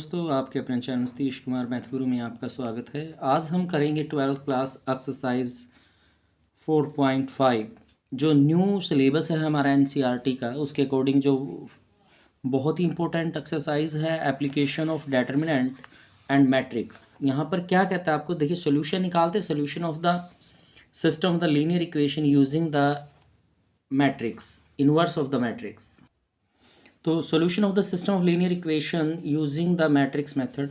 दोस्तों, आपके अपने चैनल सतीश कुमार मैथ गुरु में आपका स्वागत है। आज हम करेंगे 12th क्लास एक्सरसाइज 4.5। जो न्यू सिलेबस है हमारा एनसीईआरटी का, उसके अकॉर्डिंग जो बहुत ही इंपॉर्टेंट एक्सरसाइज है, application of determinant and matrix. यहाँ पर क्या कहता है आपको, देखिए सोल्यूशन निकालते, solution of the system of the linear equation using the matrix, inverse of the matrix. तो solution of the system of linear equation using the matrix method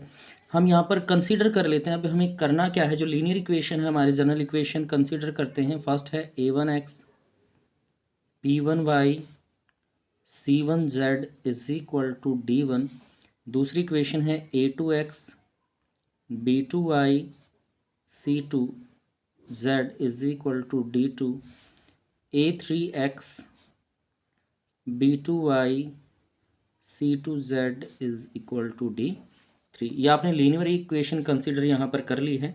हम यहाँ पर कंसीडर कर लेते हैं। अब हमें करना क्या है, जो लीनियर इक्वेशन है हमारी जनरल इक्वेशन कंसीडर करते हैं। फर्स्ट है a1x b1y c1z is equal to d1। दूसरी इक्वेशन है a2x b2y c2z is equal to d2। a3x b2y c2z is equal to d3। ये आपने लीनियर इक्वेशन कंसिडर यहाँ पर कर ली है।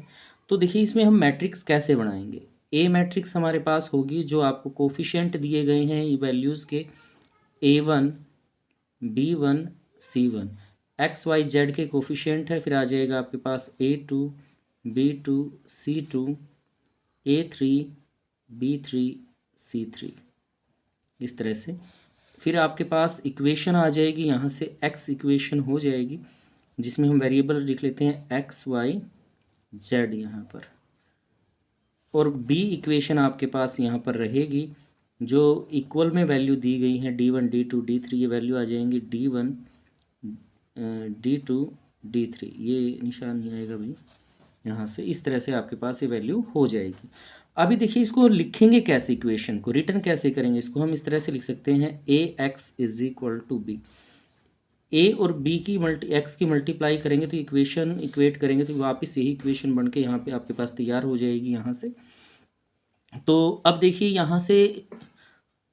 तो देखिए इसमें हम मैट्रिक्स कैसे बनाएंगे। ए मैट्रिक्स हमारे पास होगी जो आपको कोफिशिएंट दिए गए हैं वैल्यूज़ के a1 b1 c1, x y z के कोफिशिएंट है। फिर आ जाएगा आपके पास a2 b2 c2 a3 b3 c3, इस तरह से। फिर आपके पास इक्वेशन आ जाएगी, यहाँ से एक्स इक्वेशन हो जाएगी जिसमें हम वेरिएबल लिख लेते हैं एक्स वाई जेड यहाँ पर। और बी इक्वेशन आपके पास यहाँ पर रहेगी जो इक्वल में वैल्यू दी गई है d1 d2 d3। ये वैल्यू आ जाएंगी d1 d2 d3, ये निशान नहीं आएगा भाई यहाँ से। इस तरह से आपके पास ये वैल्यू हो जाएगी। अभी देखिए इसको लिखेंगे कैसे, इक्वेशन को रिटर्न कैसे करेंगे। इसको हम इस तरह से लिख सकते हैं A x is equal to B. A और बी की एक्स की मल्टीप्लाई करेंगे तो इक्वेशन इक्वेट करेंगे तो वापस यही इक्वेशन बन के यहाँ पे आपके पास तैयार हो जाएगी यहाँ से। तो अब देखिए यहाँ से,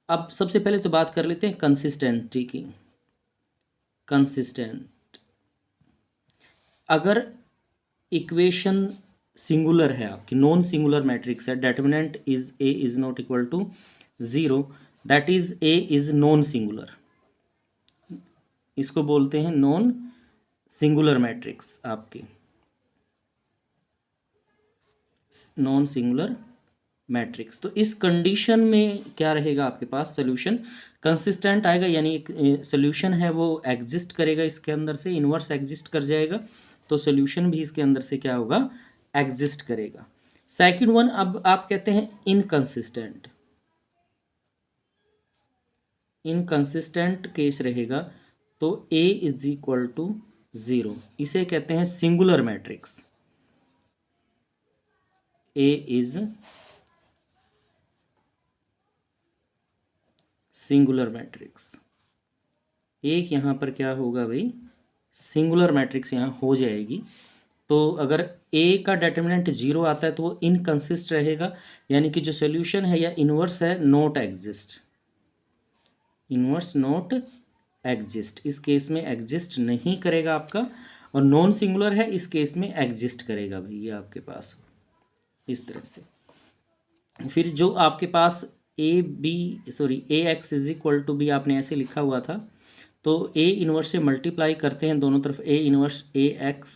अब सबसे पहले तो बात कर लेते हैं कंसिस्टेंटी की। कंसिस्टेंट, अगर इक्वेशन सिंगुलर है आपकी, नॉन सिंगुलर मैट्रिक्स है, determinant is A is not equal to 0, that is A is non singular. इसको बोलते हैं नॉन सिंगुलर मैट्रिक्स, आपकी नॉन सिंगुलर मैट्रिक्स। तो इस कंडीशन में क्या रहेगा आपके पास, सोल्यूशन कंसिस्टेंट आएगा, यानी एक सोल्यूशन है वो एग्जिस्ट करेगा इसके अंदर से, इनवर्स एग्जिस्ट कर जाएगा, तो सोल्यूशन भी इसके अंदर से क्या होगा, एग्जिस्ट करेगा। सेकंड वन, अब आप कहते हैं इनकंसिस्टेंट। इनकंसिस्टेंट केस रहेगा तो a इज इक्वल टू 0, इसे कहते हैं singular matrix. a is singular matrix. एक यहाँ पर क्या होगा भाई, सिंगुलर मैट्रिक्स यहाँ हो जाएगी। तो अगर a का डेटर्मिनेंट 0 आता है तो वो इनकंसिस्ट रहेगा, यानी कि जो सोल्यूशन है या इनवर्स है not exist, inverse not exist, इस केस में एग्जिस्ट नहीं करेगा आपका। और नॉन सिंगुलर है, इस केस में एग्जिस्ट करेगा भाई, ये आपके पास इस तरह से। फिर जो आपके पास A x is equal to B आपने ऐसे लिखा हुआ था, तो ए इनवर्स से मल्टीप्लाई करते हैं दोनों तरफ, A inverse A x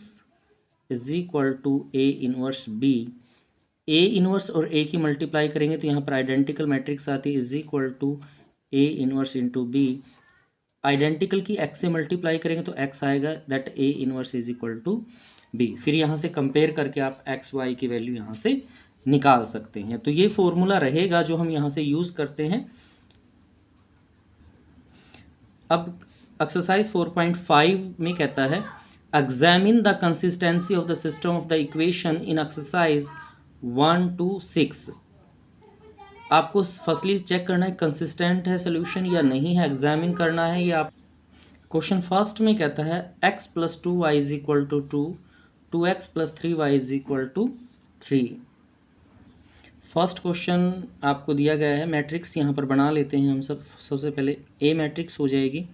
is equal to A inverse B. A inverse और ए की मल्टीप्लाई करेंगे तो यहाँ पर आइडेंटिकल मैट्रिक्स आती है, is equal to A inverse into B. Identical की एक्स से मल्टीप्लाई करेंगे तो एक्स आएगा, that A inverse is equal to B. फिर यहाँ से कंपेयर करके आप एक्स वाई की वैल्यू यहाँ से निकाल सकते हैं। तो ये फॉर्मूला रहेगा जो हम यहाँ से यूज़ करते हैं। अब एक्सरसाइज 4.5 में कहता है examine the consistency of the system of the equation in exercise 1 to 6। आपको फर्स्टली चेक करना है कंसिस्टेंट है सोल्यूशन या नहीं है, एग्जामिन करना है। ये आप क्वेश्चन फर्स्ट में कहता है x plus 2y is equal to 2, 2x plus 3y is equal to 3। First question आपको दिया गया है, मैट्रिक्स यहाँ पर बना लेते हैं हम सब। सबसे पहले ए मैट्रिक्स हो जाएगी,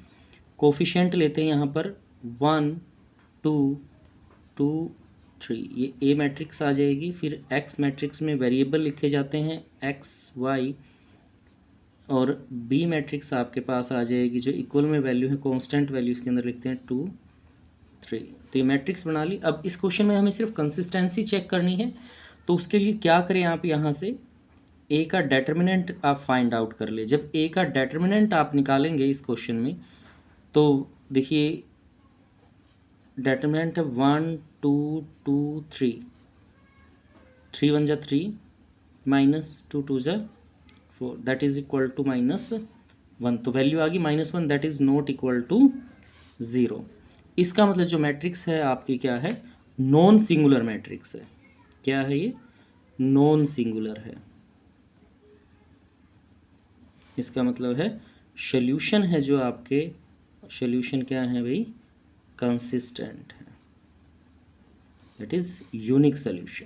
कोफिशिएंट लेते हैं यहाँ पर 1 2 2 3, ये ए मैट्रिक्स आ जाएगी। फिर एक्स मैट्रिक्स में वेरिएबल लिखे जाते हैं एक्स वाई, और बी मैट्रिक्स आपके पास आ जाएगी जो इक्वल में वैल्यू है, कांस्टेंट वैल्यू इसके अंदर लिखते हैं 2 3। तो ये मैट्रिक्स बना ली। अब इस क्वेश्चन में हमें सिर्फ कंसिस्टेंसी चेक करनी है, तो उसके लिए क्या करें आप यहाँ से ए का डेटर्मिनेंट आप फाइंड आउट कर ले। जब ए का डेटर्मिनेंट आप निकालेंगे इस क्वेश्चन में, तो देखिए डेटर्मिनेंट है 1 2 2 3, 3 1 जा 3 माइनस 2 2 जा 4, दैट इज इक्वल टू -1। तो वैल्यू आ गई -1, that is not equal to 0। इसका मतलब जो मैट्रिक्स है आपकी क्या है, नॉन सिंगुलर मैट्रिक्स है। क्या है ये, नॉन सिंगुलर है। इसका मतलब है सॉल्यूशन है जो आपके, सॉल्यूशन क्या है भाई, कंसिस्टेंट है, दैट इज यूनिक सॉल्यूशन,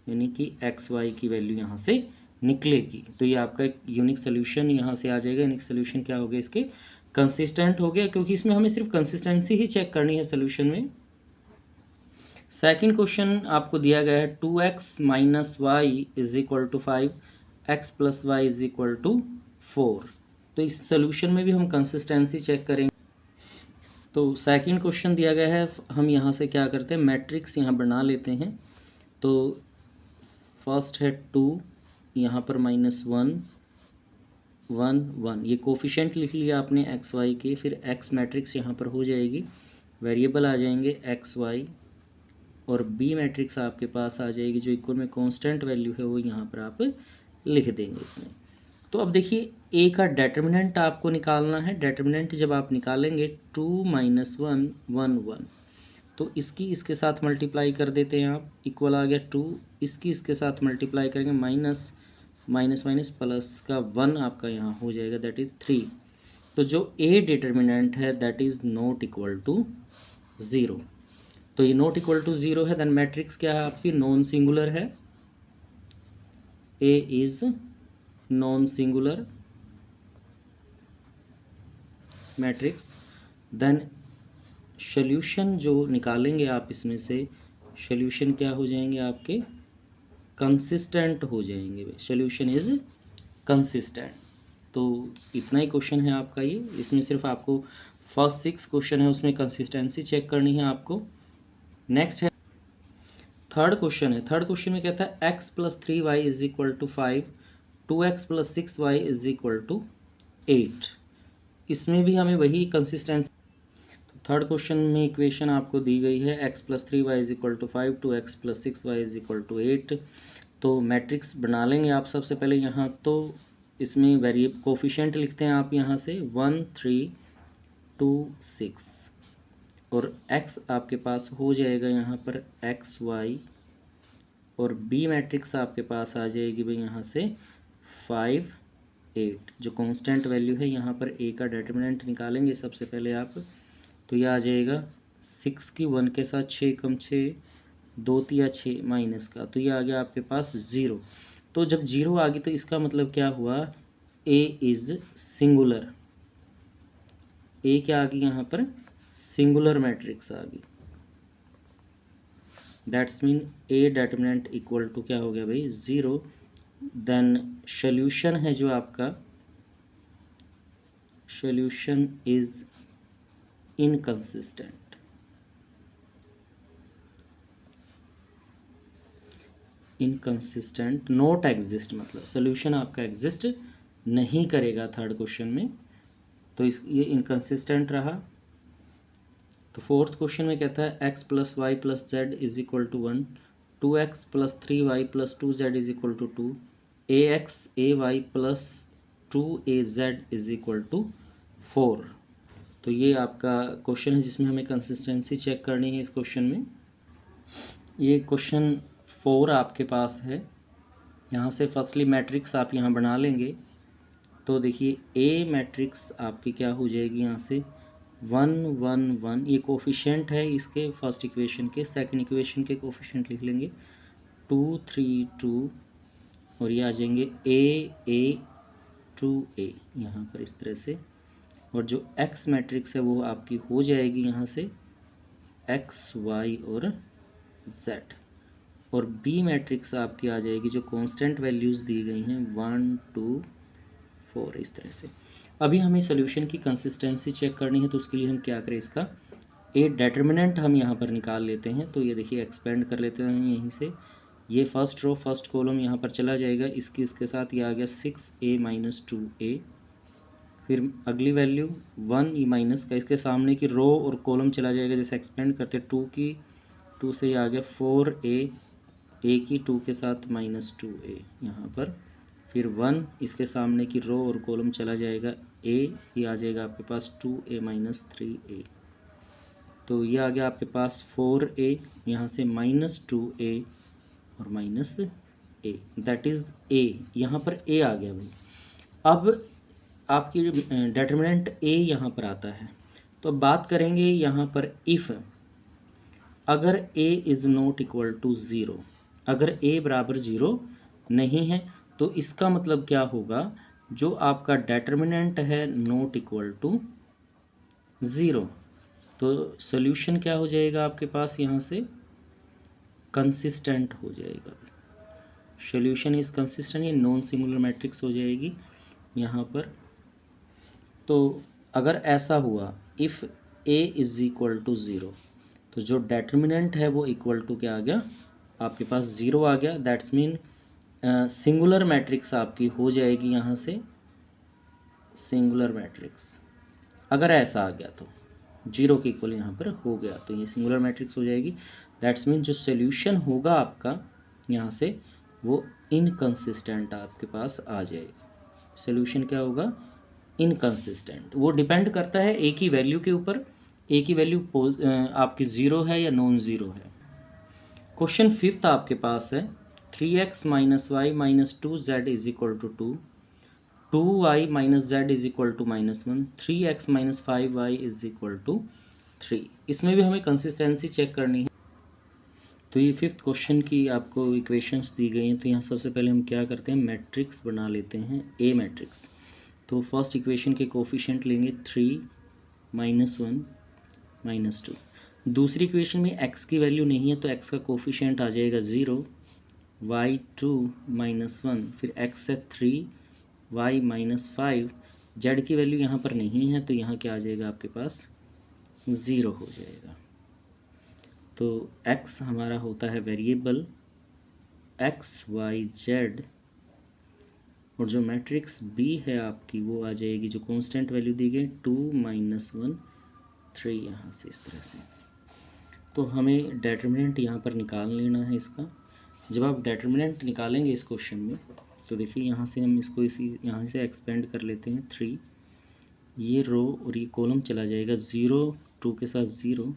यानी कि एक्स वाई की वैल्यू यहाँ से निकलेगी। तो ये आपका एक यूनिक सॉल्यूशन यहाँ से आ जाएगा। यूनिक सॉल्यूशन क्या हो गया इसके, कंसिस्टेंट हो गया, क्योंकि इसमें हमें सिर्फ कंसिस्टेंसी ही चेक करनी है सॉल्यूशन में। सेकंड क्वेश्चन आपको दिया गया है 2x minus y is equal to 5, x plus y is equal to 4। तो इस सोल्यूशन में भी हम कंसिस्टेंसी चेक करेंगे। तो सेकंड क्वेश्चन दिया गया है, हम यहाँ से क्या करते हैं, मैट्रिक्स यहाँ बना लेते हैं। तो फर्स्ट है 2, यहाँ पर -1 1 1, ये कोफिशेंट लिख लिया आपने एक्स वाई के। फिर एक्स मैट्रिक्स यहाँ पर हो जाएगी, वेरिएबल आ जाएंगे एक्स वाई, और बी मैट्रिक्स आपके पास आ जाएगी जो इक्वल में कांस्टेंट वैल्यू है वो यहाँ पर आप लिख देंगे इसमें। तो अब देखिए ए का डेटर्मिनेंट आपको निकालना है। डेटर्मिनेंट जब आप निकालेंगे 2 - 1 1 1, तो इसकी इसके साथ मल्टीप्लाई कर देते हैं आप, इक्वल आ गया 2, इसकी इसके साथ मल्टीप्लाई करेंगे माइनस माइनस माइनस प्लस का 1 आपका यहाँ हो जाएगा, दैट इज़ 3। तो जो ए डिटर्मिनेंट है that is not equal to 0। तो ये नॉट इक्वल टू 0 है, देन मैट्रिक्स क्या है आपकी, नॉन सिंगुलर है। A is non singular matrix. Then solution जो निकालेंगे आप इसमें से, सॉल्यूशन क्या हो जाएंगे आपके, कंसिस्टेंट हो जाएंगे। Solution is consistent. तो इतना ही क्वेश्चन है आपका ये। इसमें सिर्फ आपको फर्स्ट 6 क्वेश्चन है उसमें कंसिस्टेंसी चेक करनी है आपको। नेक्स्ट है थर्ड क्वेश्चन है। थर्ड क्वेश्चन में कहता है x plus 3y is equal to 5, 2x plus 6y is equal to 8। इसमें भी हमें वही कंसिस्टेंसी। तो थर्ड क्वेश्चन में इक्वेशन आपको दी गई है x plus 3y is equal to 5, 2x plus 6y is equal to 8। तो मैट्रिक्स बना लेंगे आप सबसे पहले यहाँ। तो इसमें वेरिएबल कोफिशिएंट लिखते हैं आप यहाँ से 1 3 2 6, और x आपके पास हो जाएगा यहाँ पर एक्स वाई, और b मैट्रिक्स आपके पास आ जाएगी भाई यहाँ से 5 8। जो कांस्टेंट वैल्यू है यहाँ पर a का डिटरमिनेंट निकालेंगे सबसे पहले आप। तो यह आ जाएगा 6 की 1 के साथ 6 कम 6, 2 तिया 6 माइनस का, तो ये आ गया आपके पास 0। तो जब 0 आ गई तो इसका मतलब क्या हुआ, a इज़ सिंगुलर। a क्या आ गई यहाँ पर, सिंगुलर मैट्रिक्स आ गई। That's mean A determinant equal to क्या हो गया भाई, 0। देन सॉल्यूशन है जो आपका, solution is inconsistent. Inconsistent not exist, मतलब सॉल्यूशन आपका एग्जिस्ट नहीं करेगा थर्ड क्वेश्चन में। तो ये इनकंसिस्टेंट रहा। तो फोर्थ क्वेश्चन में कहता है x plus y plus z is equal to 1, 2x plus 3y plus 2z is equal to 2, ax ay plus 2az is equal to 4। तो ये आपका क्वेश्चन है जिसमें हमें कंसिस्टेंसी चेक करनी है इस क्वेश्चन में। ये क्वेश्चन 4 आपके पास है। यहाँ से फर्स्टली मैट्रिक्स आप यहाँ बना लेंगे। तो देखिए a मैट्रिक्स आपकी क्या हो जाएगी यहाँ से 1 1 1, ये कोफिशिएंट है इसके फर्स्ट इक्वेशन के। सेकंड इक्वेशन के कोफिशिएंट लिख लेंगे 2 3 2, और ये आ जाएंगे a 2a यहाँ पर इस तरह से। और जो x मैट्रिक्स है वो आपकी हो जाएगी यहाँ से x y और z, और b मैट्रिक्स आपकी आ जाएगी जो कांस्टेंट वैल्यूज़ दी गई हैं 1 2 4 इस तरह से। अभी हमें सॉल्यूशन की कंसिस्टेंसी चेक करनी है, तो उसके लिए हम क्या करें, इसका ए डिटर्मिनेंट हम यहाँ पर निकाल लेते हैं। तो ये देखिए एक्सपेंड कर लेते हैं यहीं से, ये फर्स्ट रो फर्स्ट कॉलम यहाँ पर चला जाएगा, इसके साथ ये आ गया 6a माइनस 2a। फिर अगली वैल्यू 1 ई माइनस का, इसके सामने की रो और कॉलम चला जाएगा, जैसे एक्सपेंड करते 2 से ये आ गया 4a, ए की 2 के साथ माइनस 2a यहाँ पर। फिर 1 इसके सामने की रो और कॉलम चला जाएगा, a ये आ जाएगा आपके पास 2a माइनस 3a। तो ये आ गया आपके पास 4a, यहाँ से माइनस 2a और minus a, that is a। यहाँ पर a आ गया भाई। अब आपकी डिटर्मिनेंट a यहाँ पर आता है। तो अब बात करेंगे यहाँ पर इफ़ अगर a is not equal to zero, अगर a बराबर ज़ीरो नहीं है तो इसका मतलब क्या होगा, जो आपका डिटर्मिनेंट है नॉट इक्वल टू ज़ीरो, तो सोल्यूशन क्या हो जाएगा आपके पास, यहाँ से कंसिस्टेंट हो जाएगा। सोल्यूशन इज़ कंसिस्टेंट, ये नॉन सिंगुलर मैट्रिक्स हो जाएगी यहाँ पर। तो अगर ऐसा हुआ if a is equal to zero, तो जो डिटर्मिनेंट है वो इक्वल टू क्या आ गया आपके पास, ज़ीरो आ गया। दैट्स मीन सिंगुलर मैट्रिक्स आपकी हो जाएगी यहाँ से सिंगुलर मैट्रिक्स। अगर ऐसा आ गया तो जीरो के इक्वल यहाँ पर हो गया तो ये सिंगुलर मैट्रिक्स हो जाएगी। दैट्स मीन जो सोल्यूशन होगा आपका यहाँ से वो इनकंसिस्टेंट आपके पास आ जाएगा। सोल्यूशन क्या होगा, इनकंसिस्टेंट। वो डिपेंड करता है ए की वैल्यू के ऊपर, ए की वैल्यू आपकी ज़ीरो है या नॉन ज़ीरो है। क्वेश्चन 5 आपके पास है 3x minus y minus 2z is equal to 2y minus z is equal to -1, 3x minus 5y is equal to 3। इसमें भी हमें कंसिस्टेंसी चेक करनी है। तो ये 5th क्वेश्चन की आपको इक्वेशंस दी गई हैं। तो यहाँ सबसे पहले हम क्या करते हैं, मैट्रिक्स बना लेते हैं, ए मैट्रिक्स। तो फर्स्ट इक्वेशन के कोफिशिएंट लेंगे 3 -1 -2। दूसरी इक्वेशन में x की वैल्यू नहीं है तो x का कोफिशिएंट आ जाएगा 0, y2 -1, फिर x है 3, y माइनस 5, जेड की वैल्यू यहाँ पर नहीं है तो यहाँ क्या आ जाएगा आपके पास, 0 हो जाएगा। तो x हमारा होता है वेरिएबल x y z, और जो मैट्रिक्स b है आपकी वो आ जाएगी, जो कांस्टेंट वैल्यू दी गई 2 -1 3, यहाँ से इस तरह से। तो हमें डिटर्मिनेंट यहाँ पर निकाल लेना है इसका। जब आप डिटर्मिनेंट निकालेंगे इस क्वेश्चन में तो देखिए यहाँ से हम इसको यहाँ से एक्सपेंड कर लेते हैं 3, ये रो और ये कॉलम चला जाएगा 0 2 के साथ 0,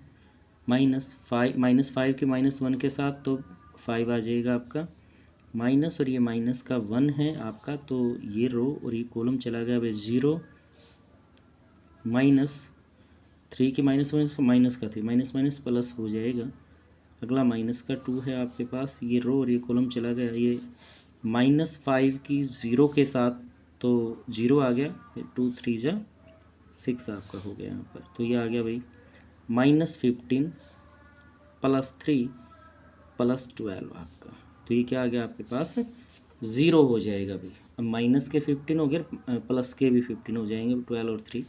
-5 के -1 के साथ तो 5 आ जाएगा आपका, माइनस और ये माइनस का 1 है आपका, तो ये रो और ये कॉलम चला गया भाई 0 -3 के -1 माइनस का 3, माइनस माइनस प्लस हो जाएगा। अगला माइनस का 2 है आपके पास, ये रो और ये कॉलम चला गया, ये -5 की 0 के साथ तो 0 आ गया, 2 3 जा 6 आपका हो गया यहाँ पर। तो ये आ गया भाई -15 +3 +12 आपका। तो ये क्या आ गया आपके पास, 0 हो जाएगा भाई। अब माइनस के 15 हो गया, प्लस के भी 15 हो जाएंगे, 12 और 3,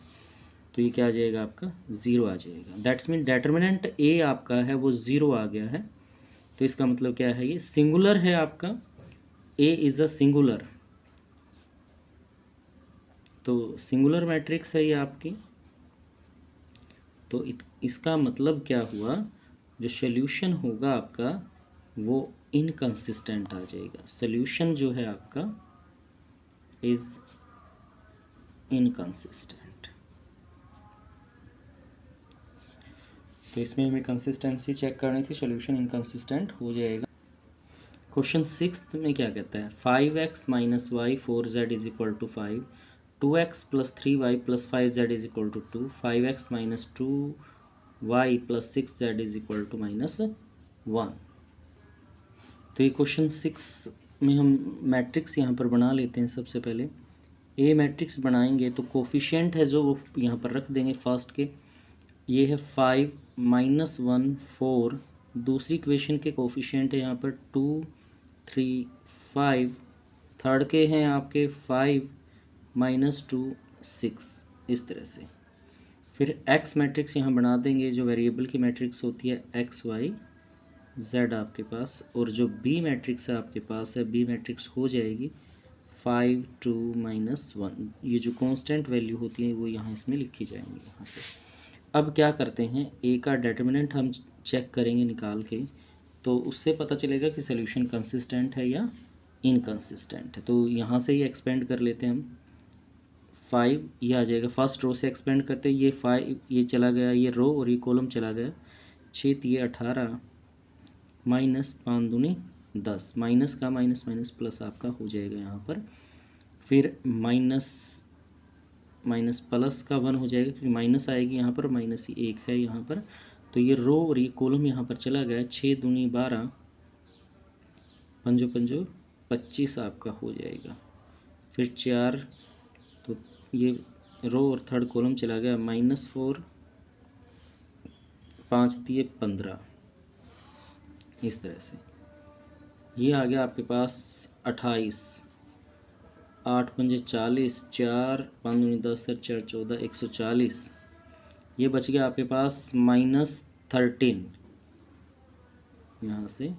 तो ये क्या आ जाएगा आपका, 0 आ जाएगा। दैट्स मीन डिटर्मिनेंट ए आपका है वो 0 आ गया है। तो इसका मतलब क्या है, ये सिंगुलर है आपका, ए इज़ अ सिंगुलर। तो सिंगुलर मैट्रिक्स है ये आपकी। तो इसका मतलब क्या हुआ, जो सोल्यूशन होगा आपका वो इनकंसिस्टेंट आ जाएगा। सोल्यूशन जो है आपका इज़ इनकंसिस्टेंट। तो इसमें हमें कंसिस्टेंसी चेक करनी थी, सोल्यूशन इनकंसिस्टेंट हो जाएगा। क्वेश्चन 6 में क्या कहता है, 5x minus y 4z is equal to 5, 2x plus 3y plus 5z is equal to 2, 5x minus 2y plus 6z is equal to -1। तो ये क्वेश्चन 6 में हम मैट्रिक्स यहाँ पर बना लेते हैं। सबसे पहले ए मैट्रिक्स बनाएंगे तो कोफिशिएंट है जो वो यहाँ पर रख देंगे फर्स्ट के, ये है 5 -1 4, दूसरी इक्वेशन के कोफिशिएंट है यहाँ पर 2 3 5, थर्ड के हैं आपके 5 -2 6, इस तरह से। फिर एक्स मैट्रिक्स यहाँ बना देंगे, जो वेरिएबल की मैट्रिक्स होती है एक्स वाई जेड आपके पास, और जो बी मैट्रिक्स है आपके पास है, बी मैट्रिक्स हो जाएगी 5 2 -1। ये जो कांस्टेंट वैल्यू होती है वो यहाँ इसमें लिखी जाएंगी यहाँ से। अब क्या करते हैं, ए का डिटरमिनेंट हम चेक करेंगे निकाल के, तो उससे पता चलेगा कि सोल्यूशन कंसिस्टेंट है या इनकंसिस्टेंट है। तो यहाँ से ही एक्सपेंड कर लेते हैं हम, 5 ये आ जाएगा, फर्स्ट रो से एक्सपेंड करते हैं, ये 5 ये चला गया, ये रो और ये कॉलम चला गया, 6 ये 18 माइनस 5 दूनी 10, माइनस का माइनस माइनस प्लस आपका हो जाएगा यहाँ पर, फिर माइनस माइनस प्लस का 1 हो जाएगा, क्योंकि माइनस आएगी यहाँ पर, माइनस ही 1 है यहाँ पर, तो ये रो और ये कॉलम यहाँ पर चला गया, 6 दूनी 12 पंजो पंजो 25 आपका हो जाएगा, फिर 4, तो ये रो और थर्ड कॉलम चला गया, -4 5 दिए 15, इस तरह से ये आ गया आपके पास 28, 8 पंजे 40, 4 5 दूनी 10 4 14 140, ये बच गया आपके पास -13 यहाँ से,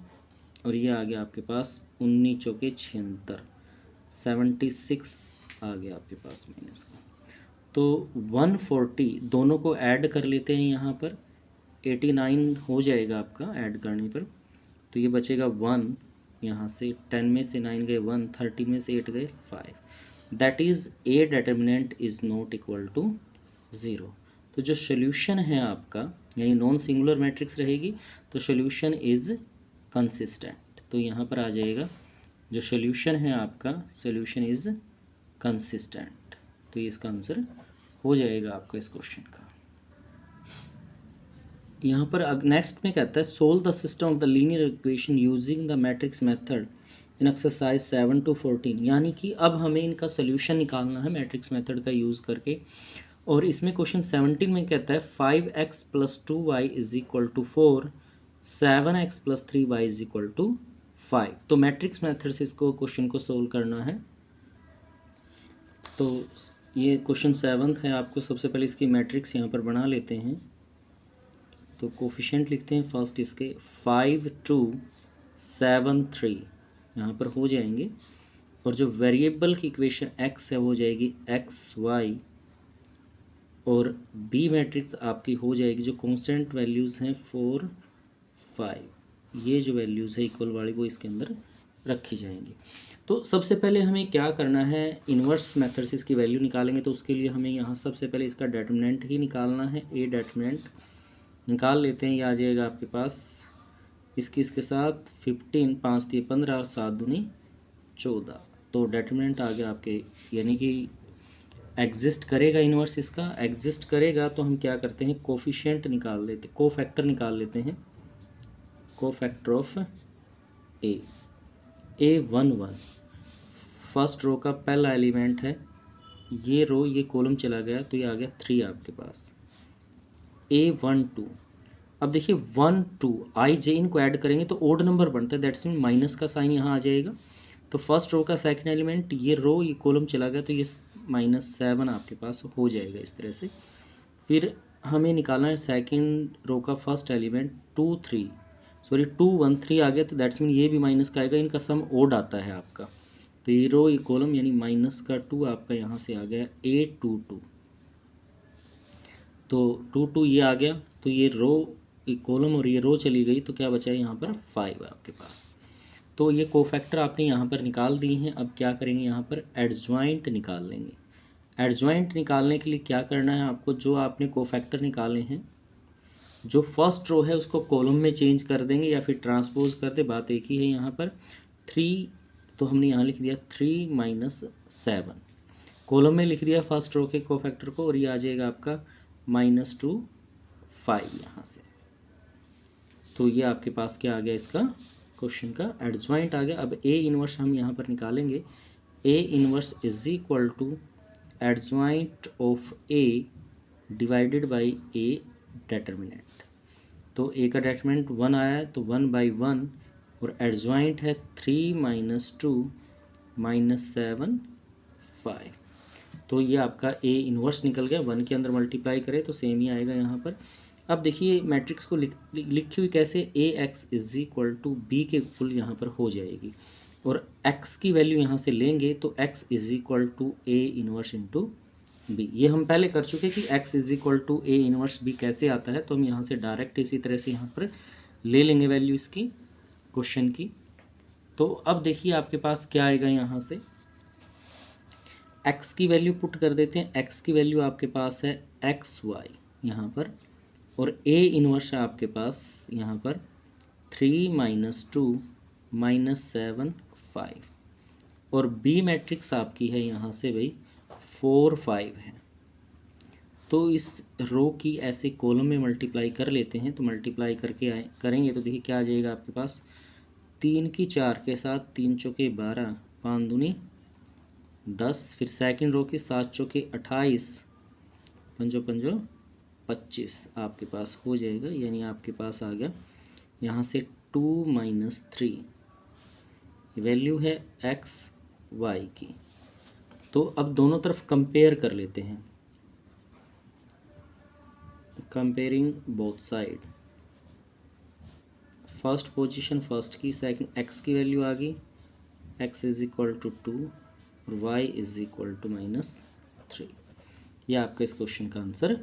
और ये आ गया आपके पास 19 चौके 76, 76 आ गया आपके पास माइनस का। तो 140 दोनों को ऐड कर लेते हैं यहाँ पर, 89 हो जाएगा आपका ऐड करने पर, तो ये बचेगा 1, यहाँ से 10 में से 9 गए 1, 30 में से 8 गए 5, that is A determinant is not equal to 0। तो जो सोल्यूशन है आपका, यानी नॉन सिंगुलर मैट्रिक्स रहेगी, तो सोल्यूशन इज़ कंसिस्टेंट, तो यहाँ पर आ जाएगा जो सोल्यूशन है आपका, सोल्यूशन इज़ कंसिस्टेंट, तो ये इसका आंसर हो जाएगा आपका इस क्वेश्चन का। यहाँ पर नेक्स्ट में कहता है solve the system of the linear equation using the matrix method in exercise 7 to 14, यानी कि अब हमें इनका सोल्यूशन निकालना है मैट्रिक्स मेथड का यूज़ करके। और इसमें क्वेश्चन 17 में कहता है 5x + 2y = 4, 7x + 3y = 5। तो मैट्रिक्स मेथड से इसको क्वेश्चन को सोल्व करना है। तो ये क्वेश्चन 7 है, आपको सबसे पहले इसकी मैट्रिक्स यहाँ पर बना लेते हैं। तो कोफिशिएंट लिखते हैं फर्स्ट इसके 5 2 7 3 यहाँ पर हो जाएंगे, और जो वेरिएबल की इक्वेशन x है वो हो जाएगी एक्स वाई, और बी मैट्रिक्स आपकी हो जाएगी जो कांस्टेंट वैल्यूज़ हैं 4 5, ये जो वैल्यूज़ है इक्वल वाली वो इसके अंदर रखी जाएंगी। तो सबसे पहले हमें क्या करना है, इन्वर्स मेथड से इसकी वैल्यू निकालेंगे, तो उसके लिए हमें यहाँ सबसे पहले इसका डिटरमिनेंट ही निकालना है। ए डिटरमिनेंट निकाल लेते हैं, ये आ जाएगा आपके पास इसके साथ 15, 5 दिए 15 और 7 दूनी 14, तो डिटरमिनेंट आ गया आपके, यानी कि एग्जिस्ट करेगा इन्वर्स, इसका एग्जिस्ट करेगा तो हम क्या करते हैं, कोफिशिएंट निकाल लेते, कोफैक्टर निकाल लेते हैं, cofactor of A 1 1, first row का पहला एलिमेंट है, ये रो ये कॉलम चला गया, तो ये आ गया 3 आपके पास, A1 2। अब देखिए 1 2 आई जे इनको ऐड करेंगे तो ओड नंबर बनता है, दैट्स मीन माइनस का साइन यहाँ आ जाएगा। तो फर्स्ट रो का सेकंड एलिमेंट ये रो ये कॉलम चला गया, तो ये -7 आपके पास हो जाएगा इस तरह से। फिर हमें निकालना है सेकंड रो का फर्स्ट एलिमेंट 2 3 2 1 3 आ गया, तो दैट्स मीन ये भी माइनस का आएगा, इनका सम ओड आता है आपका, तो ये रो ये कॉलम यानी -2 आपका यहाँ से आ गया A2 2, तो 2 2 ये आ गया, तो ये रो ये कॉलम और ये रो चली गई, तो क्या बचा है यहाँ पर 5 आपके पास। तो ये कोफैक्टर आपने यहाँ पर निकाल दी हैं। अब क्या करेंगे, यहाँ पर एडजॉइंट निकाल लेंगे। एडजॉइंट निकालने के लिए क्या करना है आपको, जो आपने कोफैक्टर निकाले हैं, जो फर्स्ट रो है उसको कॉलम में चेंज कर देंगे या फिर ट्रांसपोज कर दे, बात एक ही है। यहाँ पर 3, तो हमने यहाँ लिख दिया 3 - 7, कॉलम में लिख दिया फर्स्ट रो के कोफैक्टर को, और ये आ जाएगा आपका -2 5 यहाँ से। तो ये आपके पास क्या आ गया, इसका क्वेश्चन का एडजॉइंट आ गया। अब ए इनवर्स हम यहाँ पर निकालेंगे, A inverse is equal to adjoint of A divided by A determinant. तो ए का डिटरमिनेंट 1 आया है, तो 1/1, और एडजॉइंट है 3 - 2 - 7 5। तो ये आपका ए इन्वर्स निकल गया, 1 के अंदर मल्टीप्लाई करें तो सेम ही आएगा यहाँ पर। अब देखिए मैट्रिक्स को लिखी हुई कैसे, A x is equal to B के इक्वल यहाँ पर हो जाएगी, और x की वैल्यू यहाँ से लेंगे तो x is equal to A inverse into B. ये हम पहले कर चुके कि x is equal to A inverse B कैसे आता है, तो हम यहाँ से डायरेक्ट इसी तरह से यहाँ पर ले लेंगे वैल्यू इसकी क्वेश्चन की। तो अब देखिए आपके पास क्या आएगा, यहाँ से x की वैल्यू पुट कर देते हैं। x की वैल्यू आपके पास है एक्स वाई यहाँ पर, और a इन्वर्स है आपके पास यहाँ पर 3 - 2 - 7 5, और b मैट्रिक्स आपकी है यहाँ से भाई 4 5 है। तो इस रो की ऐसे कॉलम में मल्टीप्लाई कर लेते हैं, तो मल्टीप्लाई करके करेंगे तो देखिए क्या आ जाएगा आपके पास, 3 की 4 के साथ 3 चौके 12, 5 दूनी 10, फिर सेकंड रो के 7 चौके 28, 5 5 25 आपके पास हो जाएगा। यानी आपके पास आ गया यहाँ से 2 - 3 वैल्यू है एक्स वाई की। तो अब दोनों तरफ कंपेयर कर लेते हैं, comparing both side. First position first की, सेकंड एक्स की वैल्यू आ गई, एक्स इज इक्वल टू 2 और वाई इज इक्वल टू -3। यह आपका इस क्वेश्चन का आंसर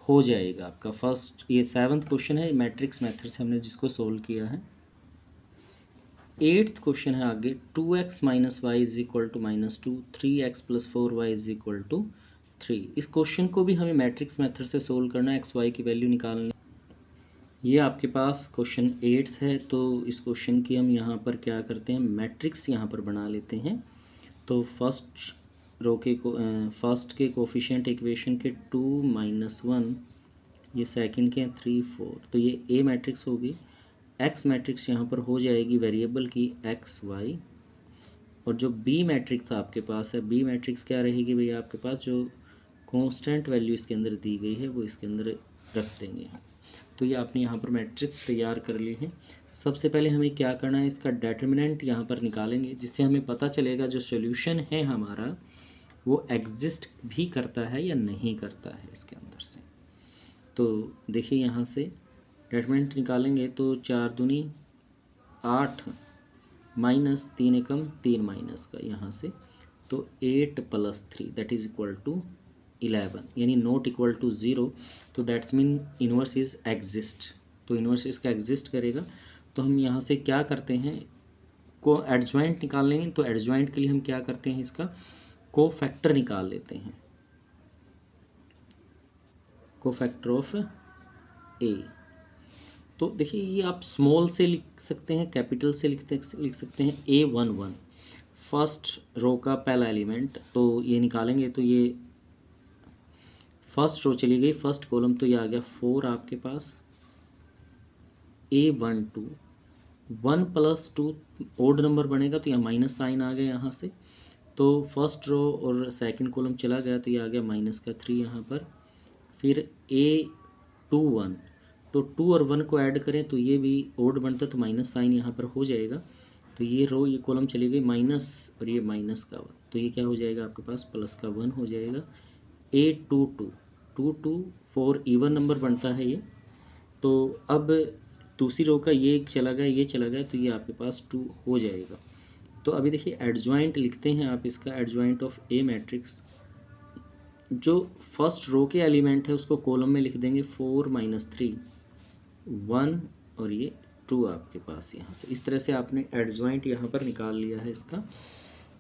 हो जाएगा आपका फर्स्ट। ये 7th क्वेश्चन है मैट्रिक्स मेथड से हमने जिसको सोल्व किया है। 8th क्वेश्चन है आगे, 2x - y is equal to -2, 3x + 4y is equal to 3। इस क्वेश्चन को भी हमें मैट्रिक्स मेथड से सोल्व करना है, एक्स वाई की वैल्यू निकालनी। ये आपके पास क्वेश्चन 8th है, तो इस क्वेश्चन की हम यहाँ पर क्या करते हैं, मैट्रिक्स यहाँ पर बना लेते हैं। तो फर्स्ट रो के फर्स्ट के कोफिशिएंट इक्वेशन के 2 - 1, ये सेकंड के 3 4, तो ये ए मैट्रिक्स होगी। एक्स मैट्रिक्स यहाँ पर हो जाएगी वेरिएबल की एक्स वाई, और जो बी मैट्रिक्स आपके पास है, बी मैट्रिक्स क्या रहेगी भैया आपके पास, जो कांस्टेंट वैल्यू इसके अंदर दी गई है वो इसके अंदर रख देंगे। तो ये आपने यहाँ पर मैट्रिक्स तैयार कर ली है। सबसे पहले हमें क्या करना है, इसका डिटर्मिनेंट यहाँ पर निकालेंगे, जिससे हमें पता चलेगा जो सॉल्यूशन है हमारा वो एग्जिस्ट भी करता है या नहीं करता है इसके अंदर से। तो देखिए यहाँ से डिटर्मिनेंट निकालेंगे तो 4 दूनी 8 माइनस 3 एकम 3 माइनस का यहाँ से, तो 8 + 3 दैट इज इक्वल टू 11, यानी नॉट इक्वल टू 0। तो that's mean inverse is exist, तो इन्वर्स इसका एग्जिस्ट करेगा। तो हम यहाँ से क्या करते हैं, को एडजॉइंट निकाल लेंगे। तो एडजॉइंट के लिए हम क्या करते हैं, इसका कोफैक्टर निकाल लेते हैं, कोफैक्टर ऑफ ए। तो देखिए ये आप स्मॉल से लिख सकते हैं, कैपिटल से लिख सकते हैं। A11 फर्स्ट रो का पहला एलिमेंट, तो ये निकालेंगे तो ये फर्स्ट रो चली गई, फर्स्ट कॉलम, तो ये आ गया 4 आपके पास। A12 1 + 2 ओड नंबर बनेगा, तो यहाँ माइनस साइन आ गया यहाँ से, तो फर्स्ट रो और सेकंड कॉलम चला गया, तो ये आ गया -3 यहाँ पर। फिर A21, तो 2 और 1 को ऐड करें तो ये भी ओड बनता है, तो माइनस साइन यहाँ पर हो जाएगा। तो ये रो ये कॉलम चली गई माइनस, और ये माइनस का 1, तो ये क्या हो जाएगा आपके पास प्लस का 1 हो जाएगा। A22 2 2 4 इवन नंबर बनता है ये। तो अब दूसरी रो का ये चला गया, ये चला गया, तो ये आपके पास 2 हो जाएगा। तो अभी देखिए एडजॉइंट लिखते हैं आप इसका, एडजॉइंट ऑफ ए मैट्रिक्स। जो फर्स्ट रो के एलिमेंट है उसको कॉलम में लिख देंगे 4 - 3 1 और ये 2 आपके पास यहाँ से। इस तरह से आपने एडजॉइंट यहाँ पर निकाल लिया है इसका।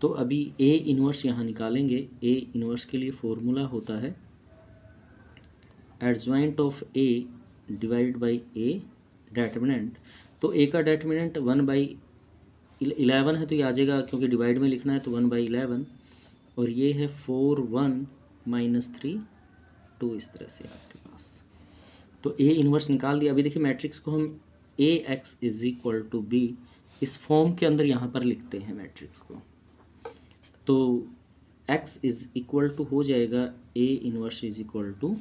तो अभी ए इन्वर्स यहाँ निकालेंगे। ए इन्वर्स के लिए फॉर्मूला होता है adjoint of A divide by A determinant. तो ए का डिटर्मिनेंट 1/11 है, तो ये आ जाएगा, क्योंकि डिवाइड में लिखना है तो 1/11, और ये है 4 1 - 3 2, इस तरह से आपके पास। तो ए इन्वर्स निकाल दिया। अभी देखिए मैट्रिक्स को हम AX is equal to B इस फॉर्म के अंदर यहाँ पर लिखते हैं मैट्रिक्स को। तो X इज इक्वल टू हो जाएगा A inverse is equal to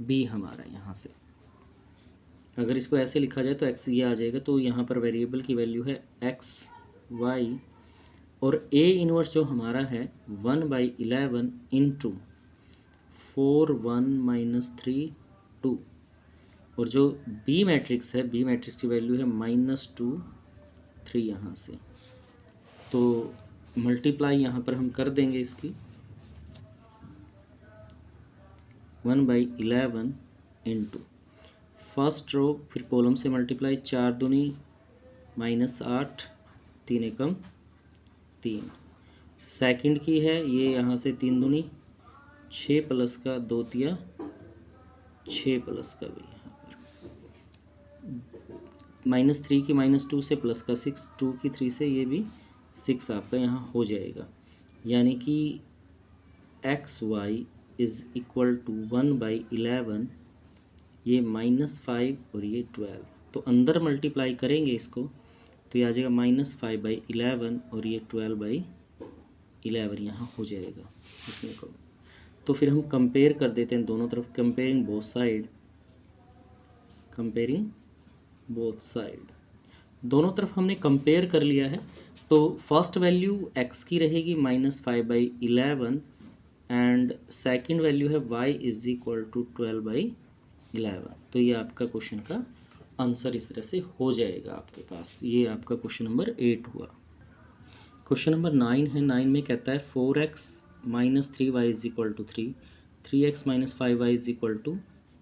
B हमारा यहाँ से। अगर इसको ऐसे लिखा जाए तो x ये आ जाएगा। तो यहाँ पर वेरिएबल की वैल्यू है एक्स वाई और ए इनवर्स जो हमारा है 1/11 इंटू 4 1 माइनस 3 2, और जो बी मैट्रिक्स है, बी मैट्रिक्स की वैल्यू है -2 3 यहाँ से। तो मल्टीप्लाई यहाँ पर हम कर देंगे इसकी 1/11 इंटू फर्स्ट रो, फिर कॉलम से मल्टीप्लाई 4 दूनी -8 3 एकम 3। सेकंड की है ये यहाँ से 3 दूनी 6 प्लस का 2 तिया 6 प्लस का भी यहाँ पर -3 की -2 से प्लस का 6, 2 की 3 से ये भी 6 आपका यहाँ हो जाएगा। यानी कि XY इज़ इक्वल टू 1/11, ये -5 और ये 12। तो अंदर मल्टीप्लाई करेंगे इसको तो ये आ जाएगा -5/11 और ये 12/11 यहाँ हो जाएगा इसमें को। तो फिर हम कंपेयर कर देते हैं दोनों तरफ, comparing both side, comparing both side, दोनों तरफ हमने कंपेयर कर लिया है। तो फर्स्ट वैल्यू x की रहेगी -5/11 एंड सेकंड वैल्यू है y इज इक्वल टू 12/11। तो ये आपका क्वेश्चन का आंसर इस तरह से हो जाएगा आपके पास। ये आपका क्वेश्चन नंबर 8 हुआ। क्वेश्चन नंबर 9 है। 9 में कहता है 4x - 3y is equal to 3, 3x - 5y is equal to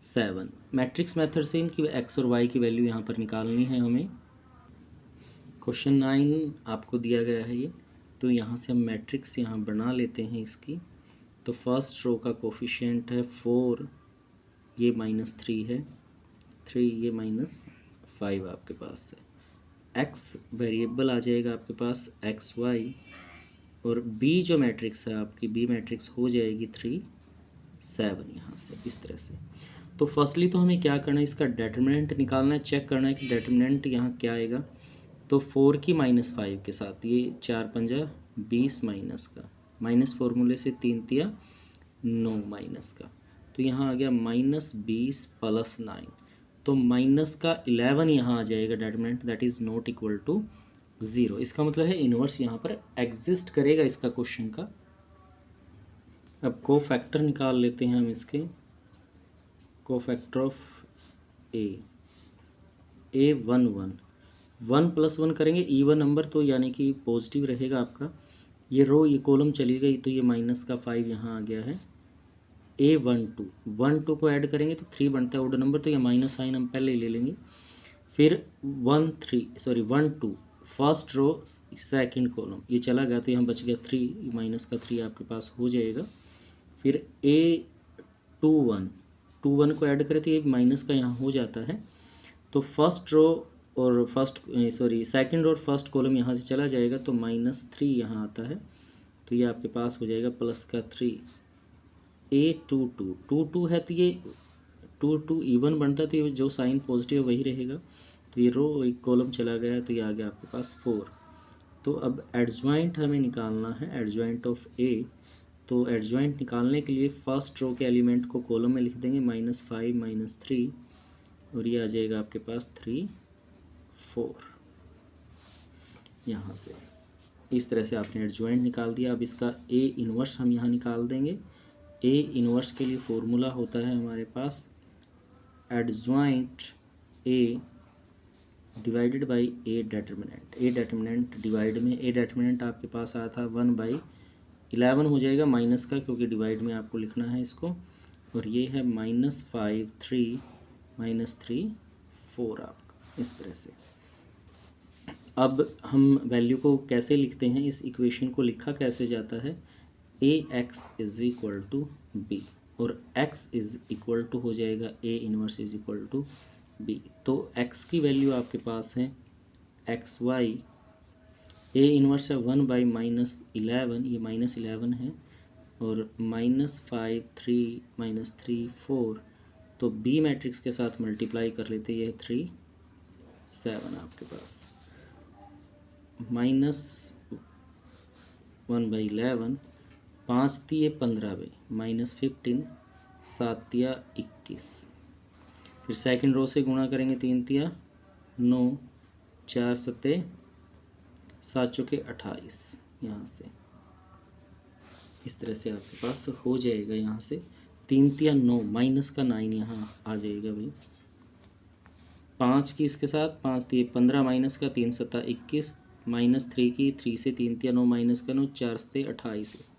7। Matrix method से इनकी x और y की वैल्यू यहाँ पर निकालनी है हमें। क्वेश्चन 9 आपको दिया गया है ये, तो यहाँ से हम मैट्रिक्स यहाँ बना लेते हैं इसकी। तो फर्स्ट रो का कोफिशिएंट है 4, ये -3 है, 3 ये -5 आपके पास है। x वेरिएबल आ जाएगा आपके पास XY, और b जो मैट्रिक्स है आपकी, b मैट्रिक्स हो जाएगी 3 7 यहाँ से इस तरह से। तो फर्स्टली तो हमें क्या करना है, इसका डिटरमिनेंट निकालना है, चेक करना है कि डिटरमिनेंट यहाँ क्या आएगा। तो 4 की -5 के साथ ये 4 पंजा 20 माइनस का, माइनस फॉर्मूले से 3 तिया 9 माइनस का, तो यहाँ आ गया -20 + 9, तो माइनस का 11 यहाँ आ जाएगा determinant, that is not equal to 0। इसका मतलब है इन्वर्स यहाँ पर एग्जिस्ट करेगा इसका क्वेश्चन का। अब को फैक्टर निकाल लेते हैं हम इसके। को फैक्टर ऑफ a 1 + 1 करेंगे ईवन नंबर, तो यानी कि पॉजिटिव रहेगा आपका। ये रो ये कॉलम चली गई तो ये -5 यहाँ आ गया है। A 1 2 को ऐड करेंगे तो 3 बनता है ऑड नंबर, तो ये माइनस साइन हम पहले ही ले लेंगे। फिर 1 2 फर्स्ट रो सेकंड कॉलम ये चला गया तो यहाँ बच गया 3, माइनस का 3 आपके पास हो जाएगा। फिर A 2 1 को ऐड करें तो ये माइनस का यहाँ हो जाता है। तो फर्स्ट रो और सेकंड और फर्स्ट कॉलम यहाँ से चला जाएगा तो -3 यहाँ आता है, तो ये आपके पास हो जाएगा प्लस का 3। A 2 2 है तो ये 2 इवन बनता है, तो ये जो साइन पॉजिटिव है वही रहेगा। तो ये रो एक कॉलम चला गया तो ये आ गया आपके पास 4। तो अब एडजॉइंट हमें निकालना है, एडजॉइंट ऑफ A। तो एडजॉइंट निकालने के लिए फर्स्ट रो के एलिमेंट को कॉलम में लिख देंगे -5 - 3, और ये आ जाएगा आपके पास 3 4 यहाँ से। इस तरह से आपने एडजॉइंट निकाल दिया। अब इसका A इन्वर्स हम यहाँ निकाल देंगे। A इन्वर्स के लिए फॉर्मूला होता है हमारे पास adjoint A divided by A determinant. A determinant divide में A डिटरमिनेंट आपके पास आया था 1/11 हो जाएगा माइनस का, क्योंकि डिवाइड में आपको लिखना है इसको, और ये है -5 3 -3 4 आपका इस तरह से। अब हम वैल्यू को कैसे लिखते हैं, इस इक्वेशन को लिखा कैसे जाता है, AX is equal to B, और X इज़ इक्वल टू हो जाएगा A inverse is equal to B। तो X की वैल्यू आपके पास है XY, A इन्वर्स है 1/-11, ये -11 है, और -5 3 -3 4, तो B मैट्रिक्स के साथ मल्टीप्लाई कर लेते, ये 3 7 आपके पास, -1/11 5 तिये 15 -15 7 तिया 21। फिर सेकंड रो से गुणा करेंगे 3 तिया 9 4 7 7 चौके 28, यहाँ से इस तरह से आपके पास हो जाएगा। यहाँ से 3 तिया 9 माइनस का 9 यहाँ आ जाएगा भाई। 5 की इसके साथ 5 तिये 15 माइनस का 3 सत्ता 21 माइनस 3 की 3 से 3 तिया 9 माइनस का 9 4 से 28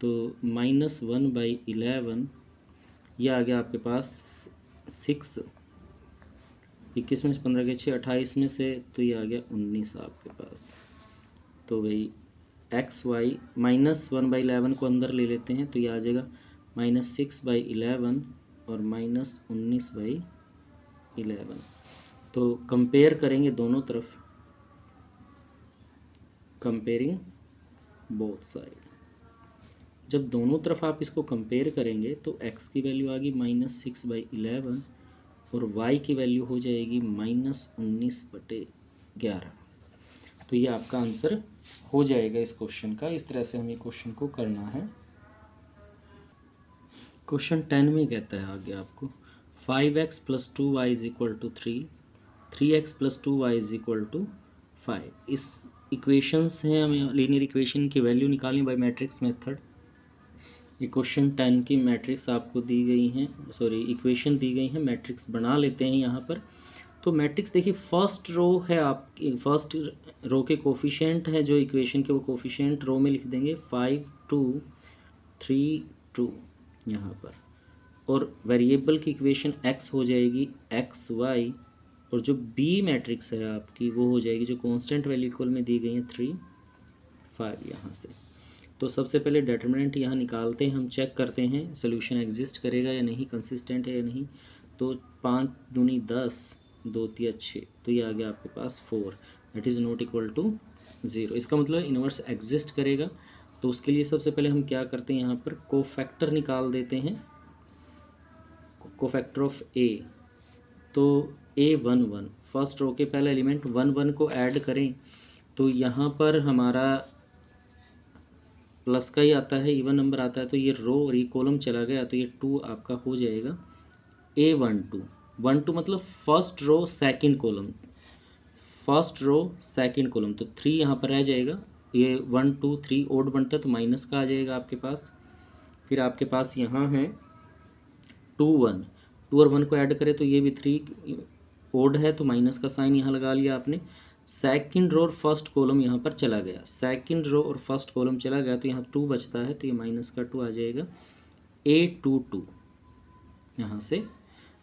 तो -1/11 ये आ गया आपके पास 6। 21 में से 15 के 6 28 में से तो ये आ गया 19 आपके पास। तो भाई XY -1/11 को अंदर ले लेते हैं तो ये आ जाएगा -6/11 और -19/11। तो कंपेयर करेंगे दोनों तरफ, कंपेयरिंग बोथ साइड। जब दोनों तरफ आप इसको कंपेयर करेंगे तो x की वैल्यू आ गई -6/11 और y की वैल्यू हो जाएगी -19/11। तो ये आपका आंसर हो जाएगा इस क्वेश्चन का। इस तरह से हमें क्वेश्चन को करना है। क्वेश्चन 10 में कहता है आगे आपको 5x + 2y = 3, 3x + 2y = 5। इस इक्वेशंस हैं, हमें लीनियर इक्वेशन की वैल्यू निकालनी बाय मैट्रिक्स मेथड। ये क्वेश्चन 10 की मैट्रिक्स आपको दी गई हैं, सॉरी इक्वेशन दी गई हैं। मैट्रिक्स बना लेते हैं यहाँ पर। तो मैट्रिक्स देखिए फर्स्ट रो है आपकी, फर्स्ट रो के कोफिशिएंट है जो इक्वेशन के, वो कोफिशिएंट रो में लिख देंगे 5 2 3 2 यहाँ पर। और वेरिएबल की इक्वेशन x हो जाएगी XY और जो बी मैट्रिक्स है आपकी वो हो जाएगी जो कांस्टेंट वैल्यू इक्वल में दी गई है 3 5 यहाँ से। तो सबसे पहले डिटरमिनेंट यहाँ निकालते हैं, हम चेक करते हैं सोल्यूशन एग्जिस्ट करेगा या नहीं, कंसिस्टेंट है या नहीं। तो 5 दूनी 10 2 तिया 6 तो ये आ गया आपके पास 4 that is not equal to 0। इसका मतलब इन्वर्स एग्जिस्ट करेगा। तो उसके लिए सबसे पहले हम क्या करते हैं, यहाँ पर कोफैक्टर निकाल देते हैं, कोफैक्टर ऑफ A। तो A 1 1 फर्स्ट रो के पहले एलिमेंट 1 1 को ऐड करें तो यहाँ पर हमारा प्लस का ही आता है, इवन नंबर आता है। तो ये रो और ये कॉलम चला गया तो ये 2 आपका हो जाएगा A 1 2 मतलब first row second column, first row second column. तो 3 यहाँ पर रह जाएगा। ये 1 2 3 ओड बनता है तो माइनस का आ जाएगा आपके पास। फिर आपके पास यहाँ है 2 1 2 और 1 को ऐड करें तो ये भी 3 ओड है तो माइनस का साइन यहाँ लगा लिया आपने। सेकंड रो और फर्स्ट कॉलम यहाँ पर चला गया, सेकंड रो और फर्स्ट कॉलम चला गया तो यहाँ 2 बचता है तो ये माइनस का 2 आ जाएगा A 2 यहाँ से।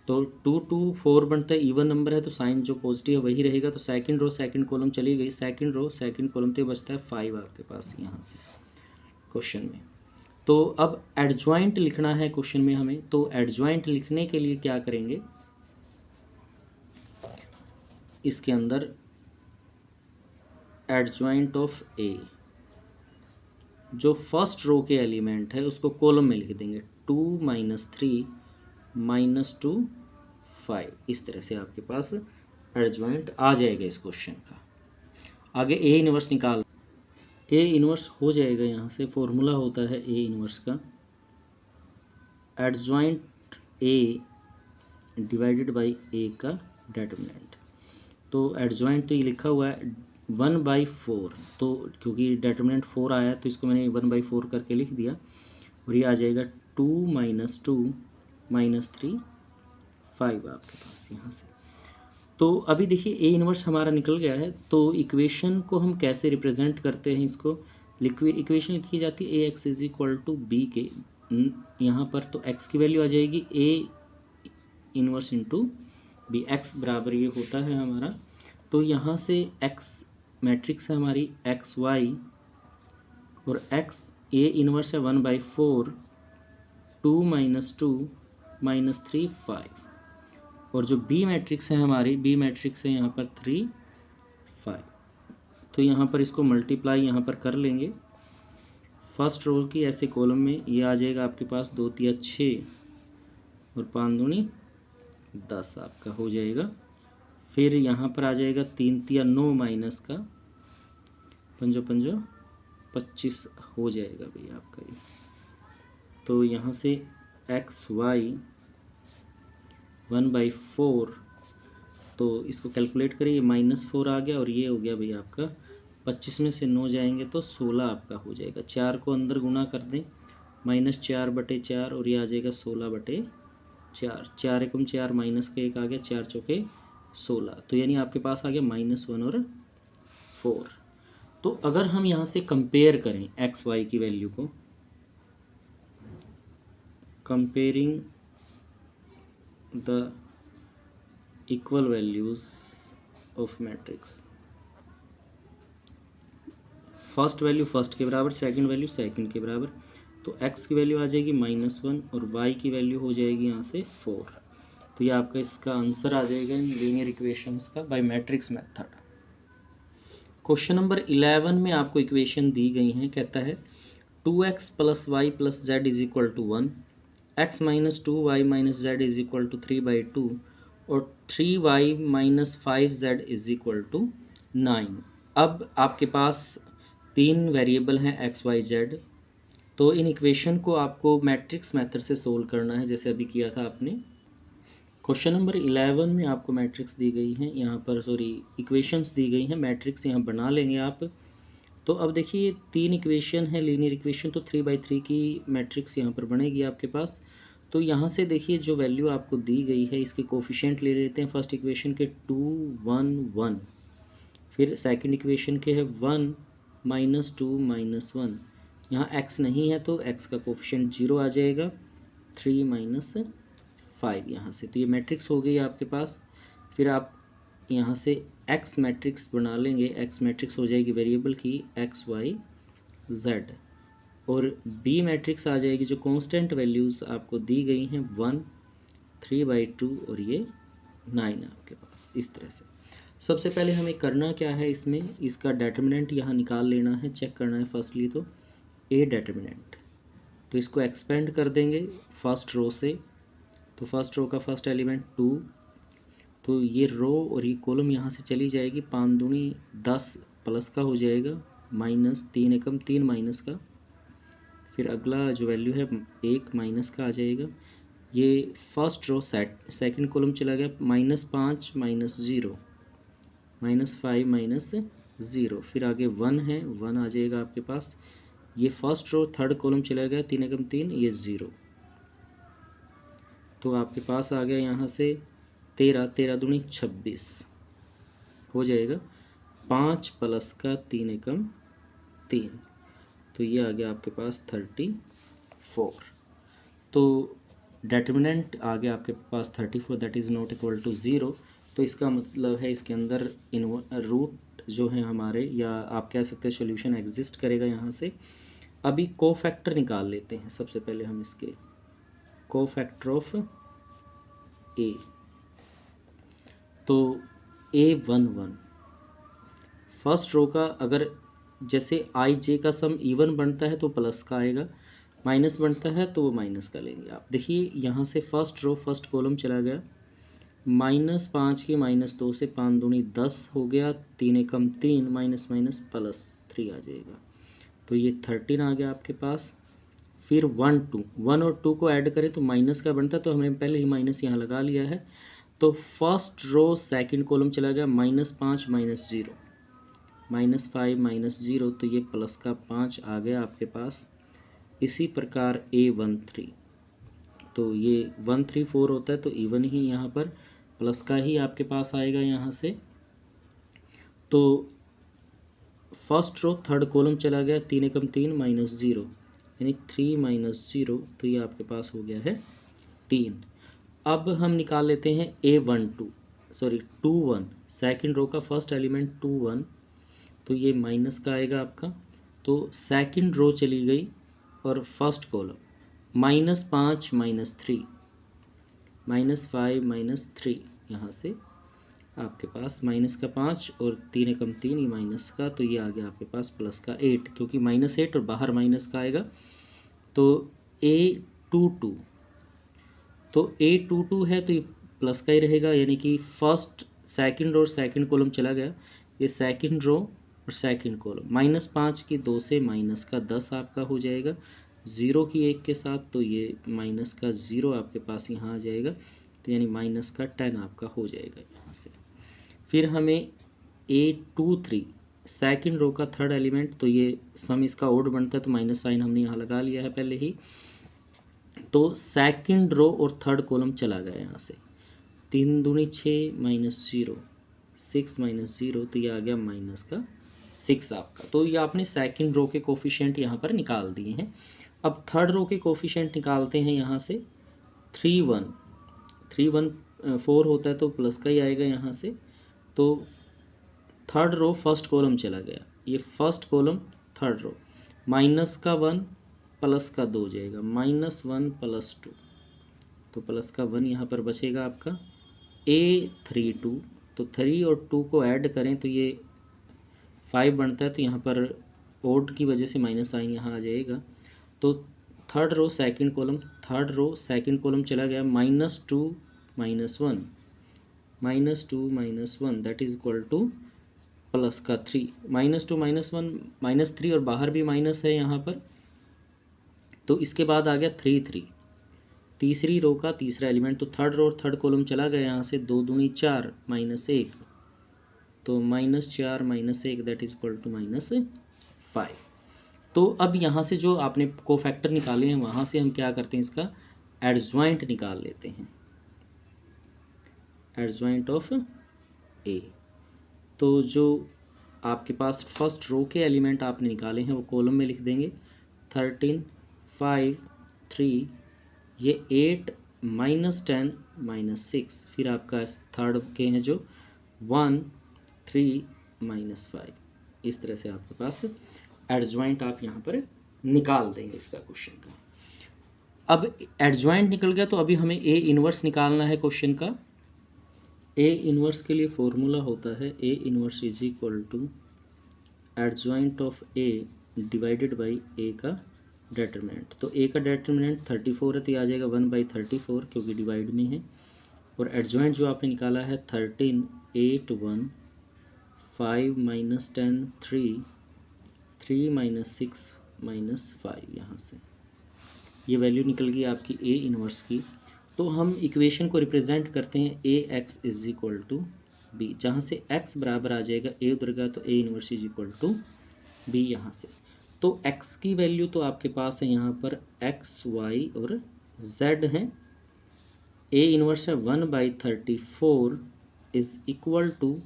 तो 2 2 4 बनता है, इवन नंबर है तो साइन जो पॉजिटिव है वही रहेगा। तो सेकंड रो सेकंड कॉलम चली गई, सेकंड रो सेकंड कॉलम तो बचता है 5 आपके पास यहाँ से क्वेश्चन में। तो अब एडजॉइंट लिखना है क्वेश्चन में हमें। तो एडजॉइंट लिखने के लिए क्या करेंगे, इसके अंदर एडजॉइंट ऑफ A, जो फर्स्ट रो के एलिमेंट है उसको कॉलम में लिख देंगे 2 -3 -2 5। इस तरह से आपके पास एडजॉइंट आ जाएगा इस क्वेश्चन का। आगे A इनवर्स निकाल, A इनवर्स हो जाएगा यहाँ से, फॉर्मूला होता है A इनवर्स का adjoint A divided by A का डिटरमिनेंट। तो एडजॉइंट ये लिखा हुआ है 1/4, तो क्योंकि डिटरमिनेंट 4 आया तो इसको मैंने 1/4 करके लिख दिया और ये आ जाएगा 2 - 2 -3 5 आपके पास यहाँ से। तो अभी देखिए A इनवर्स हमारा निकल गया है। तो इक्वेशन को हम कैसे रिप्रेजेंट करते हैं, इसको इक्वेशन लिखी जाती है AX = B के यहाँ पर। तो x की वैल्यू आ जाएगी A inverse into B, x बराबर ये होता है हमारा। तो यहाँ से x मैट्रिक्स है हमारी XY और x A इनवर्स है 1/4 2 - 2 -3 5 और जो B मैट्रिक्स है हमारी, B मैट्रिक्स है यहाँ पर 3 5। तो यहाँ पर इसको मल्टीप्लाई यहाँ पर कर लेंगे फर्स्ट रो की ऐसे कॉलम में। ये आ जाएगा आपके पास 2 तिया 6 और 5 दूनी 10 आपका हो जाएगा। फिर यहाँ पर आ जाएगा 3 तिया 9 माइनस का 5 5 25 हो जाएगा भैया आपका ये। तो यहाँ से XY 1/4, तो इसको कैलकुलेट करिए, -4 आ गया और ये हो गया भैया आपका 25 में से 9 जाएंगे तो 16 आपका हो जाएगा। 4 को अंदर गुना कर दें, -4/4 और ये आ जाएगा 16/4। 4 एकम 4 माइनस का 1 आ गया, 4 चौके 16, तो यानी आपके पास आ गया -1 और 4। तो अगर हम यहाँ से कंपेयर करें एक्स वाई की वैल्यू को, comparing the equal values of matrix, first value first के बराबर, सेकंड वैल्यू सेकंड के बराबर, तो x की वैल्यू आ जाएगी -1 और y की वैल्यू हो जाएगी यहाँ से 4। तो ये आपका इसका आंसर आ जाएगा इन लीनियर इक्वेशंस का by matrix method. Question number 11 में आपको इक्वेशन दी गई हैं, कहता है 2x + y + z = 1, x - 2y - z = 3/2 और 3y - 5z = 9। अब आपके पास 3 वेरिएबल हैं x, y, z, तो इन इक्वेशन को आपको मैट्रिक्स मेथड से सोल्व करना है, जैसे अभी किया था आपने। क्वेश्चन नंबर 11 में आपको मैट्रिक्स दी गई हैं, यहाँ पर इक्वेशंस दी गई हैं, मैट्रिक्स यहाँ बना लेंगे आप। तो अब देखिए 3 इक्वेशन है लीनियर इक्वेशन, तो 3/3 की मैट्रिक्स यहाँ पर बनेगी आपके पास। तो यहाँ से देखिए जो वैल्यू आपको दी गई है इसके कोफिशिएंट ले लेते हैं। फर्स्ट इक्वेशन के 2, 1, 1, फिर सेकंड इक्वेशन के है 1 - 2 - 1, यहाँ x नहीं है तो x का कोफिशिएंट 0 आ जाएगा, 3 - 5 यहाँ से, तो ये मैट्रिक्स हो गई आपके पास। फिर आप यहाँ से x मैट्रिक्स बना लेंगे, x मैट्रिक्स हो जाएगी वेरिएबल की x, y, z, और b मैट्रिक्स आ जाएगी जो कांस्टेंट वैल्यूज़ आपको दी गई हैं 1, 3/2 और ये 9 आपके पास। इस तरह से सबसे पहले हमें करना क्या है, इसमें इसका डेटर्मिनेंट यहाँ निकाल लेना है, चेक करना है फर्स्टली तो ए डेटर्मिनेंट। तो इसको एक्सपेंड कर देंगे फर्स्ट रो से, तो फर्स्ट रो का फर्स्ट एलिमेंट 2, तो ये रो और ये कॉलम यहाँ से चली जाएगी, 5 दूनी 10 प्लस का हो जाएगा, -3 एकम 3 माइनस का, फिर अगला जो वैल्यू है 1 माइनस का आ जाएगा। ये फर्स्ट रो सेकंड कॉलम चला गया, -5 -0, -5 -0, फिर आगे 1 है, 1 आ जाएगा आपके पास। ये फर्स्ट रो थर्ड कॉलम चला गया, 3 एकम 3, ये 0, तो आपके पास आ गया यहाँ से 13, 13 दूनी 26 हो जाएगा, 5 प्लस का 3 एकम 3, तो ये आ गया आपके पास 34। तो डेटर्मिनेंट आ गया आपके पास 34, that is not equal to 0। तो इसका मतलब है इसके अंदर रूट जो है हमारे, या आप कह सकते हैं सॉल्यूशन एग्जिस्ट करेगा यहाँ से। अभी कोफैक्टर निकाल लेते हैं सबसे पहले हम इसके, कोफैक्टर ऑफ ए, तो A11 फर्स्ट रो का, अगर जैसे आई जे का सम इवन बनता है तो प्लस का आएगा, माइनस बनता है तो वो माइनस का लेंगे आप। देखिए यहाँ से फर्स्ट रो फर्स्ट कॉलम चला गया, -5 के -2 से 5 दूनी 10 हो गया, 3 एकम 3, माइनस माइनस प्लस 3 आ जाएगा, तो ये 13 आ गया आपके पास। फिर 1, 2, 1 और 2 को ऐड करें तो माइनस का बनता है, तो हमने पहले ही माइनस यहाँ लगा लिया है। तो फर्स्ट रो सेकंड कॉलम चला गया, -5 -0, -5 -0, तो ये प्लस का 5 आ गया आपके पास। इसी प्रकार A13, तो ये 1, 3, 4 होता है, तो इवन ही यहाँ पर प्लस का ही आपके पास आएगा यहाँ से। तो फर्स्ट रो थर्ड कॉलम चला गया, 3 एकम 3 -0, यानी 3 -0, तो ये आपके पास हो गया है 3। अब हम निकाल लेते हैं A12 2, 1, सेकेंड रो का फर्स्ट एलिमेंट 2, 1, तो ये माइनस का आएगा आपका। तो सेकेंड रो चली गई और फर्स्ट कॉलम -5 -3, -5 -3, यहाँ से आपके पास माइनस का 5 और 3 एकम 3 ये माइनस का, तो ये आ गया आपके पास प्लस का 8, क्योंकि -8 और बाहर माइनस का आएगा। तो A22, तो A22 है तो ये प्लस का ही रहेगा, यानी कि फर्स्ट सेकंड और सेकंड कॉलम चला गया, ये सेकंड रो और सेकंड कॉलम, -5 की 2 से माइनस का 10 आपका हो जाएगा, 0 की 1 के साथ, तो ये माइनस का 0 आपके पास यहाँ आ जाएगा, तो यानी -10 आपका हो जाएगा यहाँ से। फिर हमें A23 सेकंड रो का थर्ड एलिमेंट, तो ये सम इसका ओड बनता है तो माइनस साइन हमने यहाँ लगा लिया है पहले ही। तो सेकंड रो और थर्ड कॉलम चला गया यहाँ से, 3 दूनी 6 माइनस 0, 6 माइनस 0, तो ये आ गया माइनस का 6 आपका। तो ये आपने सेकंड रो के कोफिशिएंट यहाँ पर निकाल दिए हैं। अब थर्ड रो के कोफिशिएंट निकालते हैं यहाँ से। 3 1 3 1 4 होता है तो प्लस का ही आएगा यहाँ से। तो थर्ड रो फर्स्ट कॉलम चला गया, ये first column third row, minus का 1 प्लस का 2 हो जाएगा, -1 + 2, तो प्लस का 1 यहाँ पर बचेगा आपका। A32, तो 3 और 2 को ऐड करें तो ये 5 बनता है, तो यहाँ पर ओड की वजह से माइनस साइन यहाँ आ जाएगा। तो थर्ड रो सेकंड कॉलम चला गया, -2 -1, -2 -1 that is equal two plus का 3, -2 -1 -3, और बाहर भी माइनस है यहाँ पर। तो इसके बाद आ गया 3 3, तीसरी रो का तीसरा एलिमेंट, तो थर्ड रो और थर्ड कॉलम चला गया यहाँ से, 2 दूनी 4 -1, तो -4 -1 दैट इज इक्वल टू -5। तो अब यहाँ से जो आपने कोफैक्टर निकाले हैं वहाँ से हम क्या करते हैं, इसका एडजॉइंट निकाल लेते हैं, एडजॉइंट ऑफ ए। तो जो आपके पास फर्स्ट रो के एलिमेंट आपने निकाले हैं वो कॉलम में लिख देंगे, 13 5 3, ये 8 -10 -6, फिर आपका थर्ड के हैं जो 1 3 -5। इस तरह से आपके पास एडजॉइंट आप यहाँ पर निकाल देंगे इसका क्वेश्चन का। अब एडजॉइंट निकल गया तो अभी हमें ए इनवर्स निकालना है क्वेश्चन का। ए इनवर्स के लिए फॉर्मूला होता है A inverse is equal to adjoint of A divided by A का डेटरमिनेंट। तो ए का डेटरमिनेंट 34 है तो ये आ जाएगा 1/34 क्योंकि डिवाइड में है, और एडजॉइंट जो आपने निकाला है 13 8 1 5 -10 3 3 -6 -5, यहाँ से ये वैल्यू निकल गई आपकी ए इनवर्स की। तो हम इक्वेशन को रिप्रेजेंट करते हैं A x is equal to B, जहाँ से एक्स बराबर आ जाएगा ए उधर का, तो A inverse is equal to B यहाँ से। तो एक्स की वैल्यू तो आपके पास है यहाँ पर एक्स वाई और जेड है। ए इनवर्स है 1/34 इज इक्वल टू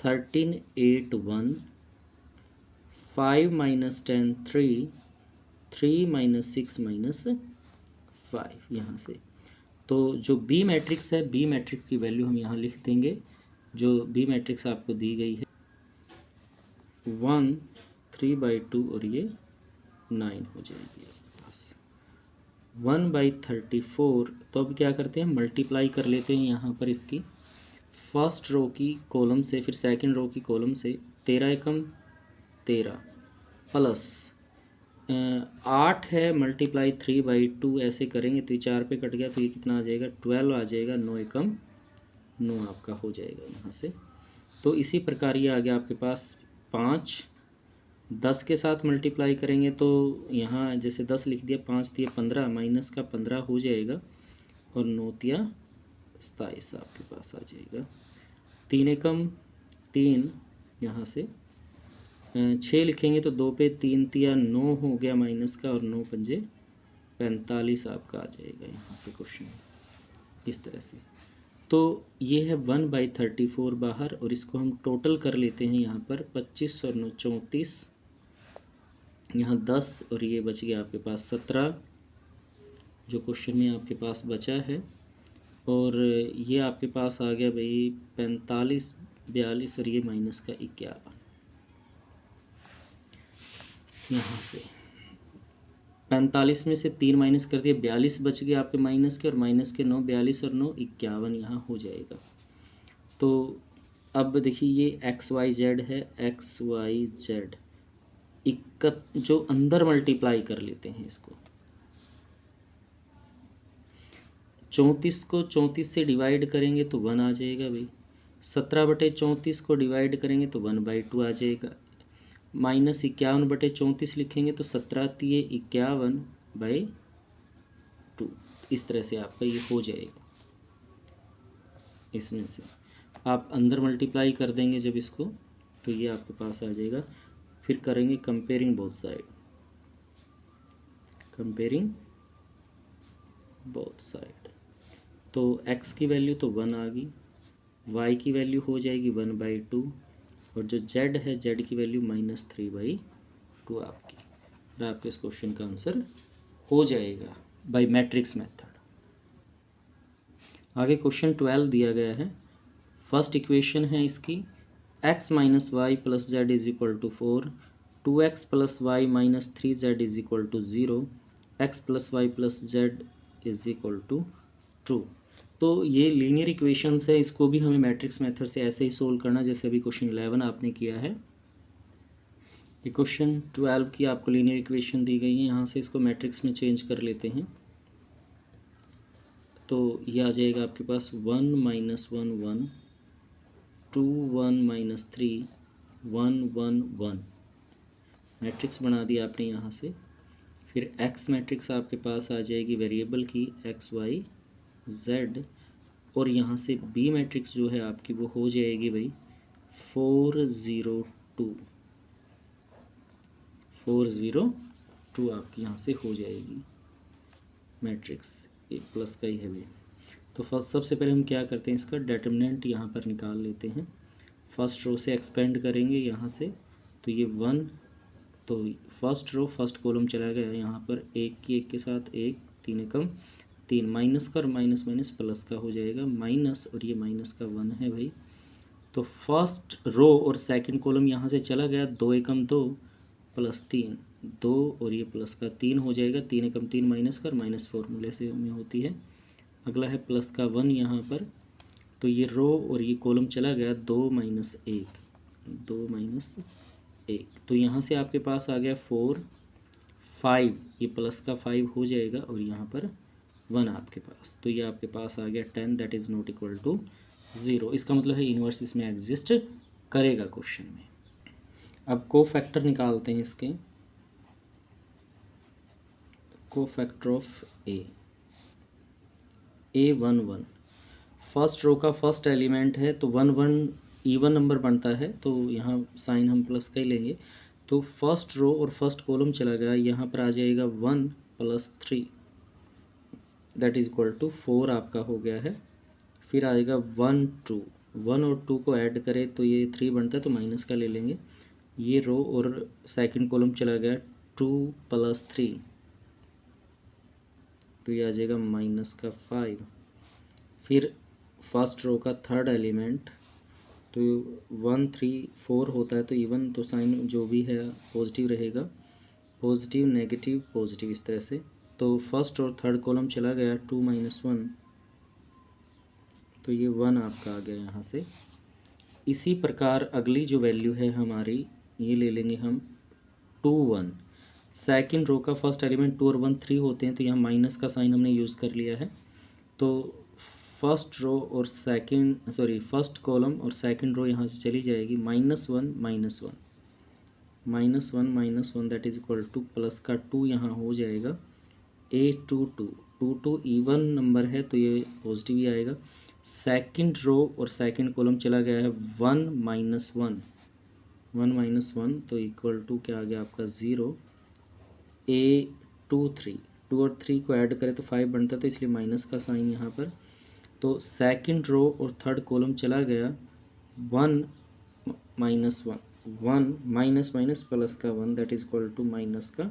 13 8 1 5 -10 3 3 -6 -5 यहाँ से। तो जो बी मैट्रिक्स है, बी मैट्रिक्स की वैल्यू हम यहाँ लिख देंगे, जो बी मैट्रिक्स आपको दी गई है 1 3/2 और ये 9 हो जाएगी बस 1/34। तो अब क्या करते हैं, मल्टीप्लाई कर लेते हैं यहाँ पर इसकी फर्स्ट रो की कॉलम से, फिर सेकंड रो की कॉलम से। 13 एकम 13 प्लस 8 है मल्टीप्लाई 3/2 ऐसे करेंगे तो ये 4 पे कट गया, तो ये कितना आ जाएगा 12 आ जाएगा, 9 एकम 9 आपका हो जाएगा यहाँ से। तो इसी प्रकार ये आ गया आपके पास 5, 10 के साथ मल्टीप्लाई करेंगे तो यहाँ जैसे 10 लिख दिया, 5 दिए 15, माइनस का 15 हो जाएगा, और 9 तिया 27 आपके पास आ जाएगा। 3 एकम 3 यहाँ से 6 लिखेंगे तो 2 पे 3 तिया 9 हो गया माइनस का, और 9 पंजे 45 आपका आ जाएगा यहाँ से क्वेश्चन इस तरह से। तो ये है 1/34 बाहर, और इसको हम टोटल कर लेते हैं यहाँ पर 25 और 9 34, यहाँ 10 और ये बच गया आपके पास 17 जो क्वेश्चन में आपके पास बचा है, और ये आपके पास आ गया भाई 45 42 और ये माइनस का 51 यहाँ से। 45 में से 3 माइनस कर दिया, 42 बच गया आपके माइनस के, और माइनस के 9, 42 और 9 51 यहाँ हो जाएगा। तो अब देखिए ये एक्स वाई जेड है, एक्स वाई जेड जो अंदर मल्टीप्लाई कर लेते हैं इसको, 34 को 34 से डिवाइड करेंगे तो 1 आ जाएगा भाई, 17/34 को डिवाइड करेंगे तो 1/2 आ जाएगा, -51/34 लिखेंगे तो 17 तिये 51/2, इस तरह से आपका ये हो जाएगा। इसमें से आप अंदर मल्टीप्लाई कर देंगे जब इसको, तो ये आपके पास आ जाएगा। फिर करेंगे comparing both side, comparing both side. तो x की वैल्यू तो 1 आ गई, y की वैल्यू हो जाएगी 1/2 और जो z है z की वैल्यू -3/2 आपकी। और आपके इस क्वेश्चन का आंसर हो जाएगा बाय मैट्रिक्स मेथड। आगे क्वेश्चन 12 दिया गया है। फर्स्ट इक्वेशन है इसकी x - y + z = 4, 2x + y - 3z = 0, x + y + z = 2। तो ये लीनियर इक्वेशंस है, इसको भी हमें मैट्रिक्स मेथड से ऐसे ही सोल्व करना जैसे अभी क्वेश्चन 11 आपने किया है। ये क्वेश्चन 12 की आपको लीनियर इक्वेशन दी गई है, यहाँ से इसको मैट्रिक्स में चेंज कर लेते हैं। तो ये आ जाएगा आपके पास 1 - 1 1, 2 1 - 3 1 1 1। मैट्रिक्स बना दिया आपने यहाँ से। फिर एक्स मैट्रिक्स आपके पास आ जाएगी वेरिएबल की एक्स वाई जेड, और यहाँ से बी मैट्रिक्स जो है आपकी वो हो जाएगी भाई 4 0 2, 4 0 2 आपकी यहाँ से हो जाएगी मैट्रिक्स, ये प्लस का ही है भी। तो फर्स्ट सबसे पहले हम क्या करते हैं, इसका डिटरमिनेंट यहाँ पर निकाल लेते हैं। फर्स्ट रो से एक्सपेंड करेंगे यहाँ से, तो ये 1, तो फर्स्ट रो फर्स्ट कॉलम चला गया यहाँ पर, एक की एक के साथ एक, 3 एकम 3, माइनस का और माइनस माइनस प्लस का हो जाएगा माइनस, और ये माइनस का 1 है भाई। तो फर्स्ट रो और सेकंड कॉलम यहाँ से चला गया, 2 एकम 2 प्लस 3 2, और ये प्लस का 3 हो जाएगा, 3 एकम 3 माइनस का और माइनस फॉर्मूले से में होती है। अगला है प्लस का 1 यहाँ पर, तो ये रो और ये कॉलम चला गया 2 - 1 2 - 1, तो यहाँ से आपके पास आ गया 4 5, ये प्लस का 5 हो जाएगा और यहाँ पर 1 आपके पास, तो ये आपके पास आ गया 10 that is not equal to 0। इसका मतलब है इन्वर्स इसमें एग्जिस्ट करेगा क्वेश्चन में। अब को फैक्टर निकालते हैं इसके, cofactor of A 1 1। First row का फर्स्ट एलिमेंट है तो 1 1 इवन नंबर बनता है, तो यहाँ साइन हम प्लस का ही लेंगे। तो फर्स्ट रो और फर्स्ट कॉलम चला गया, यहाँ पर आ जाएगा 1 + 3 दैट इज इक्वल टू 4 आपका हो गया है। फिर आएगा 1 2, 1 और 2 को ऐड करें तो ये 3 बनता है, तो माइनस का ले लेंगे। ये रो और सेकंड कॉलम चला गया 2 + 3, तो ये आ जाएगा माइनस का 5। फिर फर्स्ट रो का थर्ड एलिमेंट, तो 1 3 4 होता है, तो इवन तो साइन जो भी है पॉजिटिव रहेगा, पॉजिटिव नेगेटिव पॉजिटिव इस तरह से। तो फर्स्ट और थर्ड कॉलम चला गया 2 - 1, तो ये 1 आपका आ गया यहाँ से। इसी प्रकार अगली जो वैल्यू है हमारी, ये ले लेंगे हम 2 1। सेकंड रो का फर्स्ट एलिमेंट 2 और 1 3 होते हैं, तो यहाँ माइनस का साइन हमने यूज़ कर लिया है। तो फर्स्ट रो और फर्स्ट कॉलम और सेकंड रो यहाँ से चली जाएगी, -1 -1 -1 -1 that is equal two plus का 2 यहाँ हो जाएगा। 2 2 इवन नंबर है तो ये पॉजिटिव ही आएगा। सेकंड रो और सेकंड कॉलम चला गया है 1 -1 1 -1, तो इक्वल टू क्या आ गया आपका 0। 2 3 2 और 3 को ऐड करें तो 5 बनता है, तो इसलिए माइनस का साइन यहाँ पर। तो सेकंड रो और थर्ड कॉलम चला गया 1 -1 1 माइनस माइनस प्लस का 1 that is equal to minus का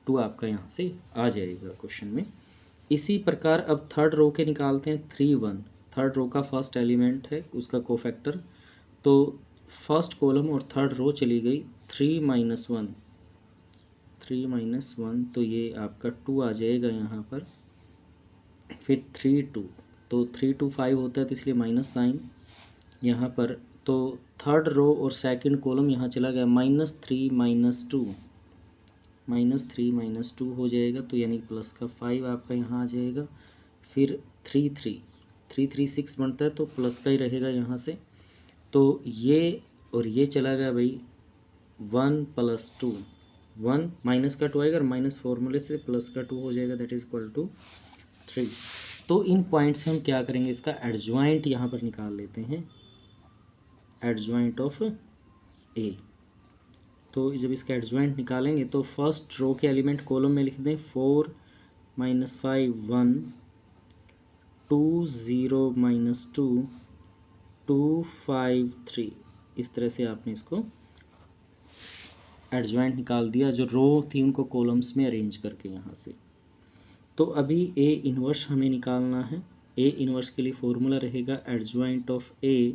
2 आपका यहाँ से आ जाएगा क्वेश्चन में। इसी प्रकार अब थर्ड रो के निकालते हैं 3 1। थर्ड रो का फर्स्ट एलिमेंट है उसका कोफैक्टर, तो फर्स्ट कॉलम और थर्ड रो चली गई 3 - 1, तो ये आपका 2 आ जाएगा यहाँ पर। फिर 3 2, तो 3 2 5 होता है, तो इसलिए माइनस साइन यहाँ पर। तो थर्ड रो और सेकंड कॉलम यहाँ चला गया -3 - 2 हो जाएगा, तो यानी प्लस का 5 आपका यहाँ आ जाएगा। फिर 3 3 6 बनता है, तो प्लस का ही रहेगा यहाँ से। तो ये और ये चला गया भाई 1 + 2, 1 माइनस का 2 आएगा और माइनस फॉर्मूले से प्लस का 2 हो जाएगा दैट इज इक्वल टू 3। तो इन पॉइंट से हम क्या करेंगे, इसका एडजॉइंट यहाँ पर निकाल लेते हैं, एडजॉइंट ऑफ ए। तो जब इसका एडजॉइंट निकालेंगे तो फर्स्ट रो के एलिमेंट कॉलम में लिख दें 4 - 5 1 2 0 - 2 2 5 3। इस तरह से आपने इसको एडजॉइंट निकाल दिया, जो रो थी उनको कॉलम्स में अरेंज करके यहाँ से। तो अभी ए इन्वर्स हमें निकालना है। ए इन्वर्स के लिए फॉर्मूला रहेगा adjoint of A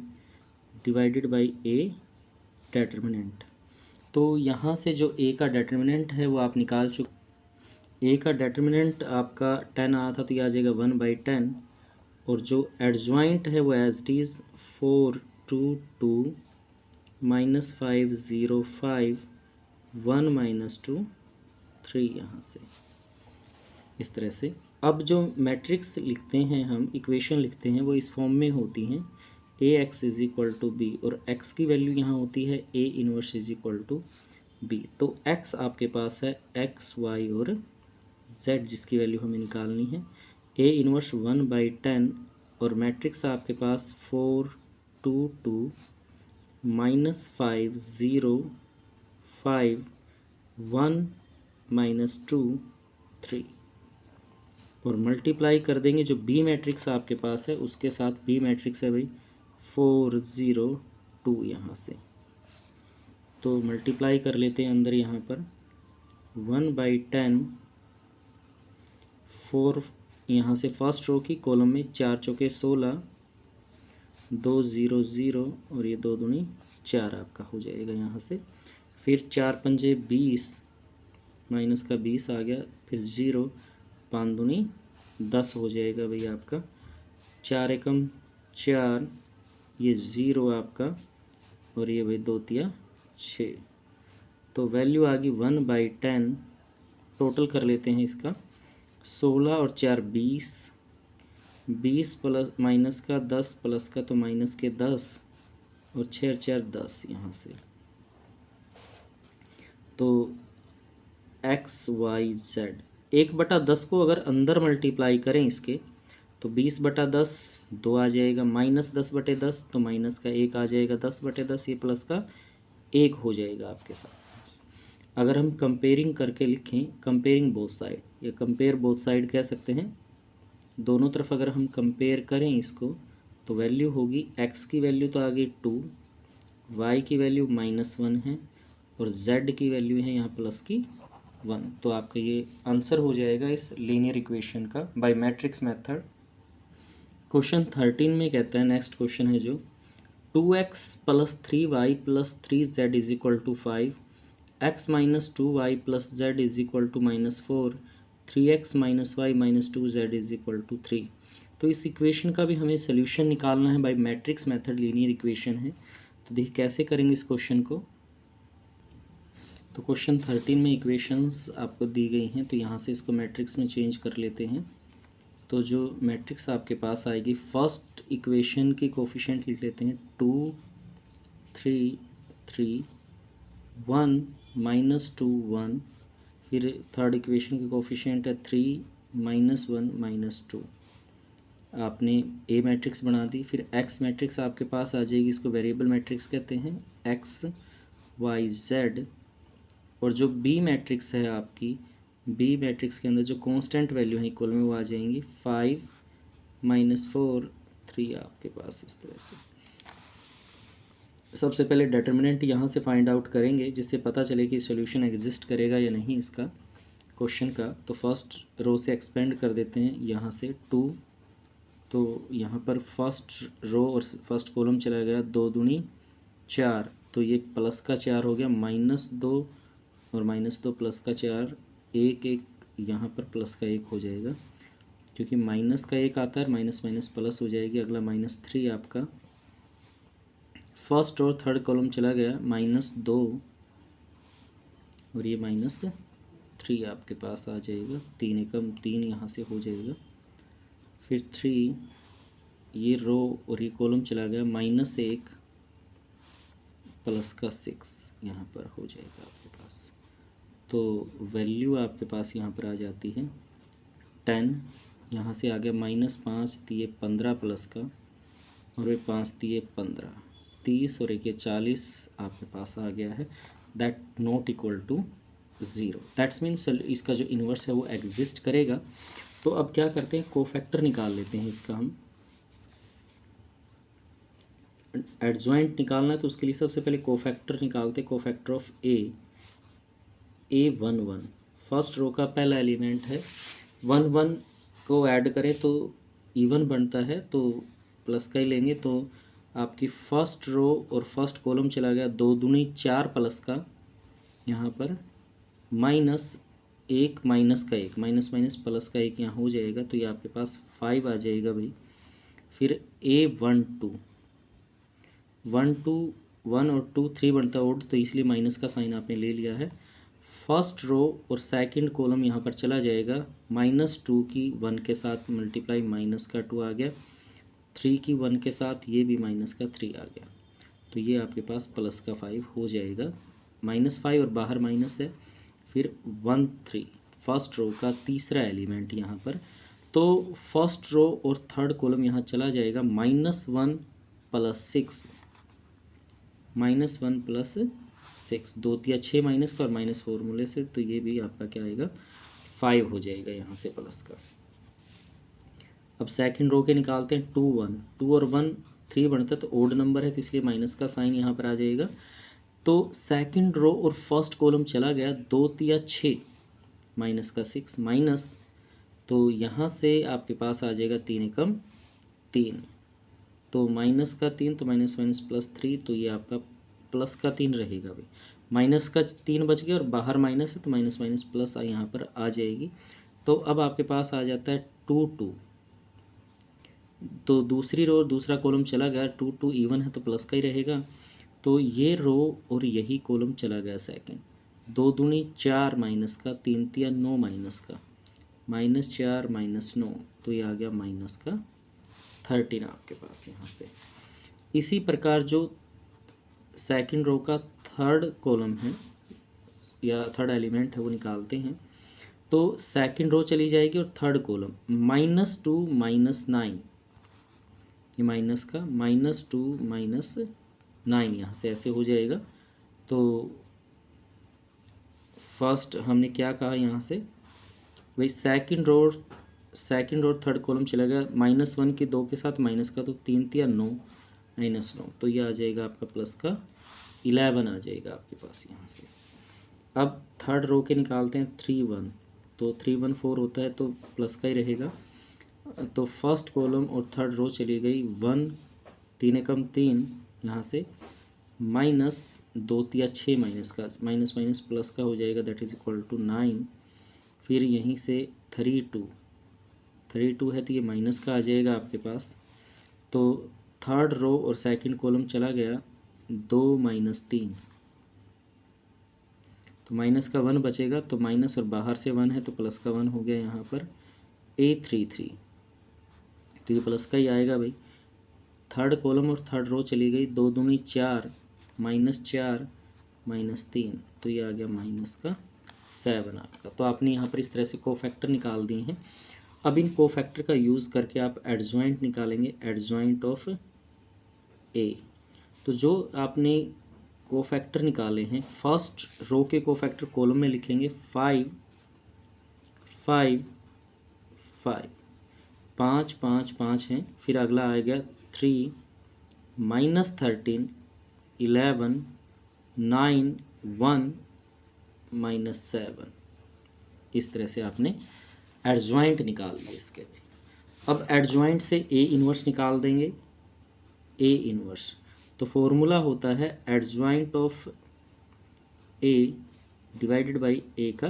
divided by A determinant. तो यहाँ से जो ए का डेटर्मिनेंट है वो आप निकाल चुके। ए का डेटर्मिनेंट आपका 10 आया था, तो ये आ जाएगा 1/10। और जो एडजॉइंट है वो एज इट इज़ 4 2 2 -5 0 5 1 - 2 3 यहाँ से इस तरह से। अब जो मैट्रिक्स लिखते हैं हम, इक्वेशन लिखते हैं, वो इस फॉर्म में होती हैं AX = B, और x की वैल्यू यहाँ होती है A इन्वर्स = B। तो x आपके पास है x, y और z, जिसकी वैल्यू हमें निकालनी है। A इन्वर्स 1/10 और मैट्रिक्स आपके पास 4 2 2 -5 0 5 1 - 2 3, और मल्टीप्लाई कर देंगे जो बी मैट्रिक्स आपके पास है उसके साथ। बी मैट्रिक्स है भाई 4 0 2 यहाँ से, तो मल्टीप्लाई कर लेते हैं अंदर यहाँ पर 1/10 4 यहाँ से फर्स्ट रो की कॉलम में 4 चौके 16 2 0 0 और ये 2 दूनी 4 आपका हो जाएगा यहाँ से। फिर 4 पंजे 20 माइनस का 20 आ गया, फिर 0 5 दूनी 10 हो जाएगा भाई आपका। 4 एकम 4, ये 0 आपका, और ये भाई 2 तिया 6। तो वैल्यू आ गई 1/10। टोटल कर लेते हैं इसका, 16 और 4 20, 20 प्लस माइनस का 10 प्लस का तो माइनस के 10, और 6 और 4 10 यहाँ से। तो एक्स वाई जेड 1/10 को अगर अंदर मल्टीप्लाई करें इसके, तो 20/10 2 आ जाएगा, -10/10 तो माइनस का 1 आ जाएगा, 10/10 ये प्लस का 1 हो जाएगा आपके साथ। अगर हम कंपेयरिंग करके लिखें, कंपेयरिंग बोथ साइड, या कंपेयर बोथ साइड कह सकते हैं, दोनों तरफ अगर हम कंपेयर करें इसको, तो वैल्यू होगी x की वैल्यू तो आ गई 2, y की वैल्यू -1 है, और z की वैल्यू है यहाँ प्लस की 1। तो आपका ये आंसर हो जाएगा इस लीनियर इक्वेशन का बाय मैट्रिक्स मेथड। क्वेश्चन 13 में कहता है, नेक्स्ट क्वेश्चन है जो 2x + 3y + 3z = 5, x - 2y + z = -4, 3x - y - 2z = 3। तो इस इक्वेशन का भी हमें सोल्यूशन निकालना है by matrix method, linear equation है। तो देखिए कैसे करेंगे इस क्वेश्चन को। तो क्वेश्चन 13 में इक्वेशंस आपको दी गई हैं, तो यहाँ से इसको मैट्रिक्स में चेंज कर लेते हैं। तो जो मैट्रिक्स आपके पास आएगी, फर्स्ट इक्वेशन की कोफिशिएंट लिख लेते हैं 2 3 3 1 -2 1, फिर थर्ड इक्वेशन की कोफिशिएंट है 3 -1 -2। आपने ए मैट्रिक्स बना दी, फिर एक्स मैट्रिक्स आपके पास आ जाएगी, इसको वेरिएबल मैट्रिक्स कहते हैं, एक्स वाई जेड। और जो बी मैट्रिक्स है आपकी, बी मैट्रिक्स के अंदर जो कांस्टेंट वैल्यू है इक्वल में, वो आ जाएंगी 5 -4 3 आपके पास इस तरह से। सबसे पहले डिटर्मिनेंट यहाँ से फाइंड आउट करेंगे, जिससे पता चले कि सॉल्यूशन एग्जिस्ट करेगा या नहीं इसका क्वेश्चन का। तो फर्स्ट रो से एक्सपेंड कर देते हैं यहाँ से 2, तो यहाँ पर फर्स्ट रो और फर्स्ट कॉलम चला गया 2 दूनी 4, तो ये प्लस का 4 हो गया, -2 और -2 प्लस का 4, 1 1 यहाँ पर प्लस का 1 हो जाएगा, क्योंकि माइनस का 1 आता है, माइनस माइनस प्लस हो जाएगी। अगला -3 आपका फर्स्ट और थर्ड कॉलम चला गया, -2 और ये -3 आपके पास आ जाएगा, 3 एकम 3 यहाँ से हो जाएगा। फिर 3, ये रो और ये कॉलम चला गया, -1 प्लस का 6 यहाँ पर हो जाएगा आपके पास। तो वैल्यू आपके पास यहाँ पर आ जाती है 10, यहाँ से आ गया -5 दिए 15 प्लस का, और ये 5 दिए 15, 30 और एक ये 40 आपके पास आ गया है, that not equal to 0। That's means इसका जो इन्वर्स है वो एग्जिस्ट करेगा। तो अब क्या करते हैं, कोफैक्टर निकाल लेते हैं इसका। हम एडजॉइंट निकालना है तो उसके लिए सबसे पहले कोफैक्टर निकालते हैं। Cofactor of A 1 1, first row का पहला एलिमेंट है। 1 1 को ऐड करें तो इवन बनता है, तो प्लस का ही लेंगे। तो आपकी फर्स्ट रो और फर्स्ट कॉलम चला गया 2 दूनी 4 प्लस का, यहाँ पर माइनस 1 माइनस का 1, माइनस माइनस प्लस का 1 यहाँ हो जाएगा, तो ये आपके पास 5 आ जाएगा भाई। फिर A1 2, 1 2 1 और 2 3 बनता है ओड, तो इसलिए माइनस का साइन आपने ले लिया है। फर्स्ट रो और सेकंड कॉलम यहाँ पर चला जाएगा, -2 की 1 के साथ मल्टीप्लाई, माइनस का 2 आ गया। 3 की 1 के साथ ये भी माइनस का 3 आ गया, तो ये आपके पास प्लस का 5 हो जाएगा। -5 और बाहर माइनस है। फिर 1 3, फर्स्ट रो का तीसरा एलिमेंट यहाँ पर, तो फर्स्ट रो और थर्ड कॉलम यहाँ चला जाएगा, -1 + 6, -1 + 6, 2 तिया 6 माइनस का और माइनस फॉर्मूले से, तो ये भी आपका क्या आएगा 5 हो जाएगा यहाँ से प्लस का। अब सेकंड रो के निकालते हैं। 2 1, 2 और 1 3 बनता है, तो ओड नंबर है तो इसलिए माइनस का साइन यहाँ पर आ जाएगा। तो सेकंड रो और फर्स्ट कॉलम चला गया, 2 तिया 6 माइनस का 6 माइनस, तो यहाँ से आपके पास आ जाएगा 3 एकम 3, तो माइनस का 3, तो माइनस माइनस +3, तो ये आपका प्लस का 3 रहेगा भाई। माइनस का 3 बच गया और बाहर माइनस है, तो माइनस माइनस प्लस यहाँ पर आ जाएगी। तो अब आपके पास आ जाता है 2 2, तो दूसरी रो और दूसरा कॉलम चला गया, 2 2 इवन है तो प्लस का ही रहेगा, तो ये रो और यही कॉलम चला गया सेकंड। 2 दूनी 4 माइनस का, 3 तिया 9 माइनस का, -4 -9, तो ये आ गया माइनस का 13 आपके पास यहाँ से। इसी प्रकार जो सेकंड रो का थर्ड कॉलम है या थर्ड एलिमेंट है वो निकालते हैं। तो सेकंड रो चली जाएगी और थर्ड कॉलम -2 -9, ये माइनस का -2 -9 यहाँ से ऐसे हो जाएगा। तो फर्स्ट हमने क्या कहा यहाँ से भाई, सेकंड रो थर्ड कॉलम चला गया, -1 की 2 के साथ माइनस का, तो 3 तिया 9 -9, तो ये आ जाएगा आपका प्लस का 11 आ जाएगा आपके पास यहाँ से। अब थर्ड रो के निकालते हैं। 3 1, तो 3 1 4 होता है तो प्लस का ही रहेगा। तो फर्स्ट कॉलम और थर्ड रो चली गई, 1 3 एकम 3 यहाँ से, -2 तिया 6 माइनस का, माइनस माइनस प्लस का हो जाएगा, दैट इज इक्वल टू 9। फिर यहीं से 3 2 है तो ये माइनस का आ जाएगा आपके पास। तो थर्ड रो और सेकंड कॉलम चला गया, 2 -3, तो माइनस का 1 बचेगा, तो माइनस और बाहर से 1 है तो प्लस का 1 हो गया यहाँ पर। A3 3, तो ये प्लस का ही आएगा भाई। थर्ड कॉलम और थर्ड रो चली गई, 2 दूनी 4 -4 -3, तो ये आ गया माइनस का 7 आपका। तो आपने यहाँ पर इस तरह से कोफैक्टर निकाल दिए हैं। अब इन कोफैक्टर का यूज़ करके आप एडजॉइंट निकालेंगे, एडजॉइंट ऑफ ए। तो जो आपने कोफैक्टर निकाले हैं, फर्स्ट रो के कोफैक्टर कॉलम में लिखेंगे 5 5 5, 5 5 5 हैं। फिर अगला आएगा 3 -13 11 9 1 -7। इस तरह से आपने एडजॉइंट निकाल लिया इसके भी। अब एडजॉइंट से ए इन्वर्स निकाल देंगे। ए इन्वर्स तो फॉर्मूला होता है adjoint of A divided by A का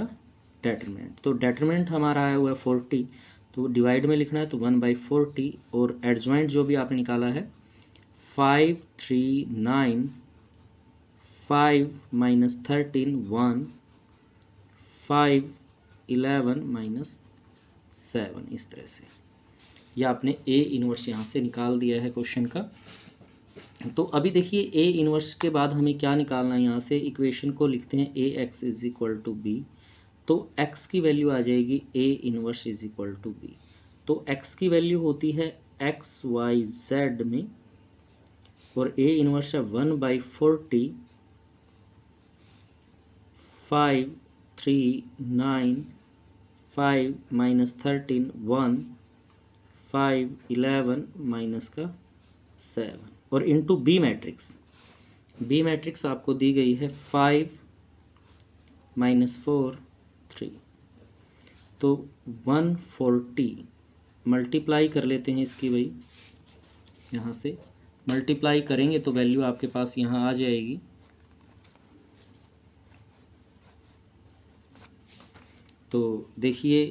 डेटरमिनेंट। तो डेटरमिनेंट हमारा आया हुआ है 40, तो डिवाइड में लिखना है तो 1/40, और एडजॉइंट जो भी आपने निकाला है 5 3 9 5 -13 1 5 11 -7। इस तरह से यह आपने ए इन्वर्स यहाँ से निकाल दिया है क्वेश्चन का। तो अभी देखिए ए इन्वर्स के बाद हमें क्या निकालना है, यहाँ से इक्वेशन को लिखते हैं AX = B। तो x की वैल्यू आ जाएगी A इन्वर्स = B। तो x की वैल्यू होती है XYZ में और ए इनवर्स है 1/40, 5, 3, 9, 5 माइनस 13, 1, 5, 11 माइनस का 7 और into B matrix. B matrix आपको दी गई है 5 माइनस 4, 3। तो 140 मल्टीप्लाई कर लेते हैं इसकी भाई, यहाँ से मल्टीप्लाई करेंगे तो वैल्यू आपके पास यहाँ आ जाएगी। तो देखिए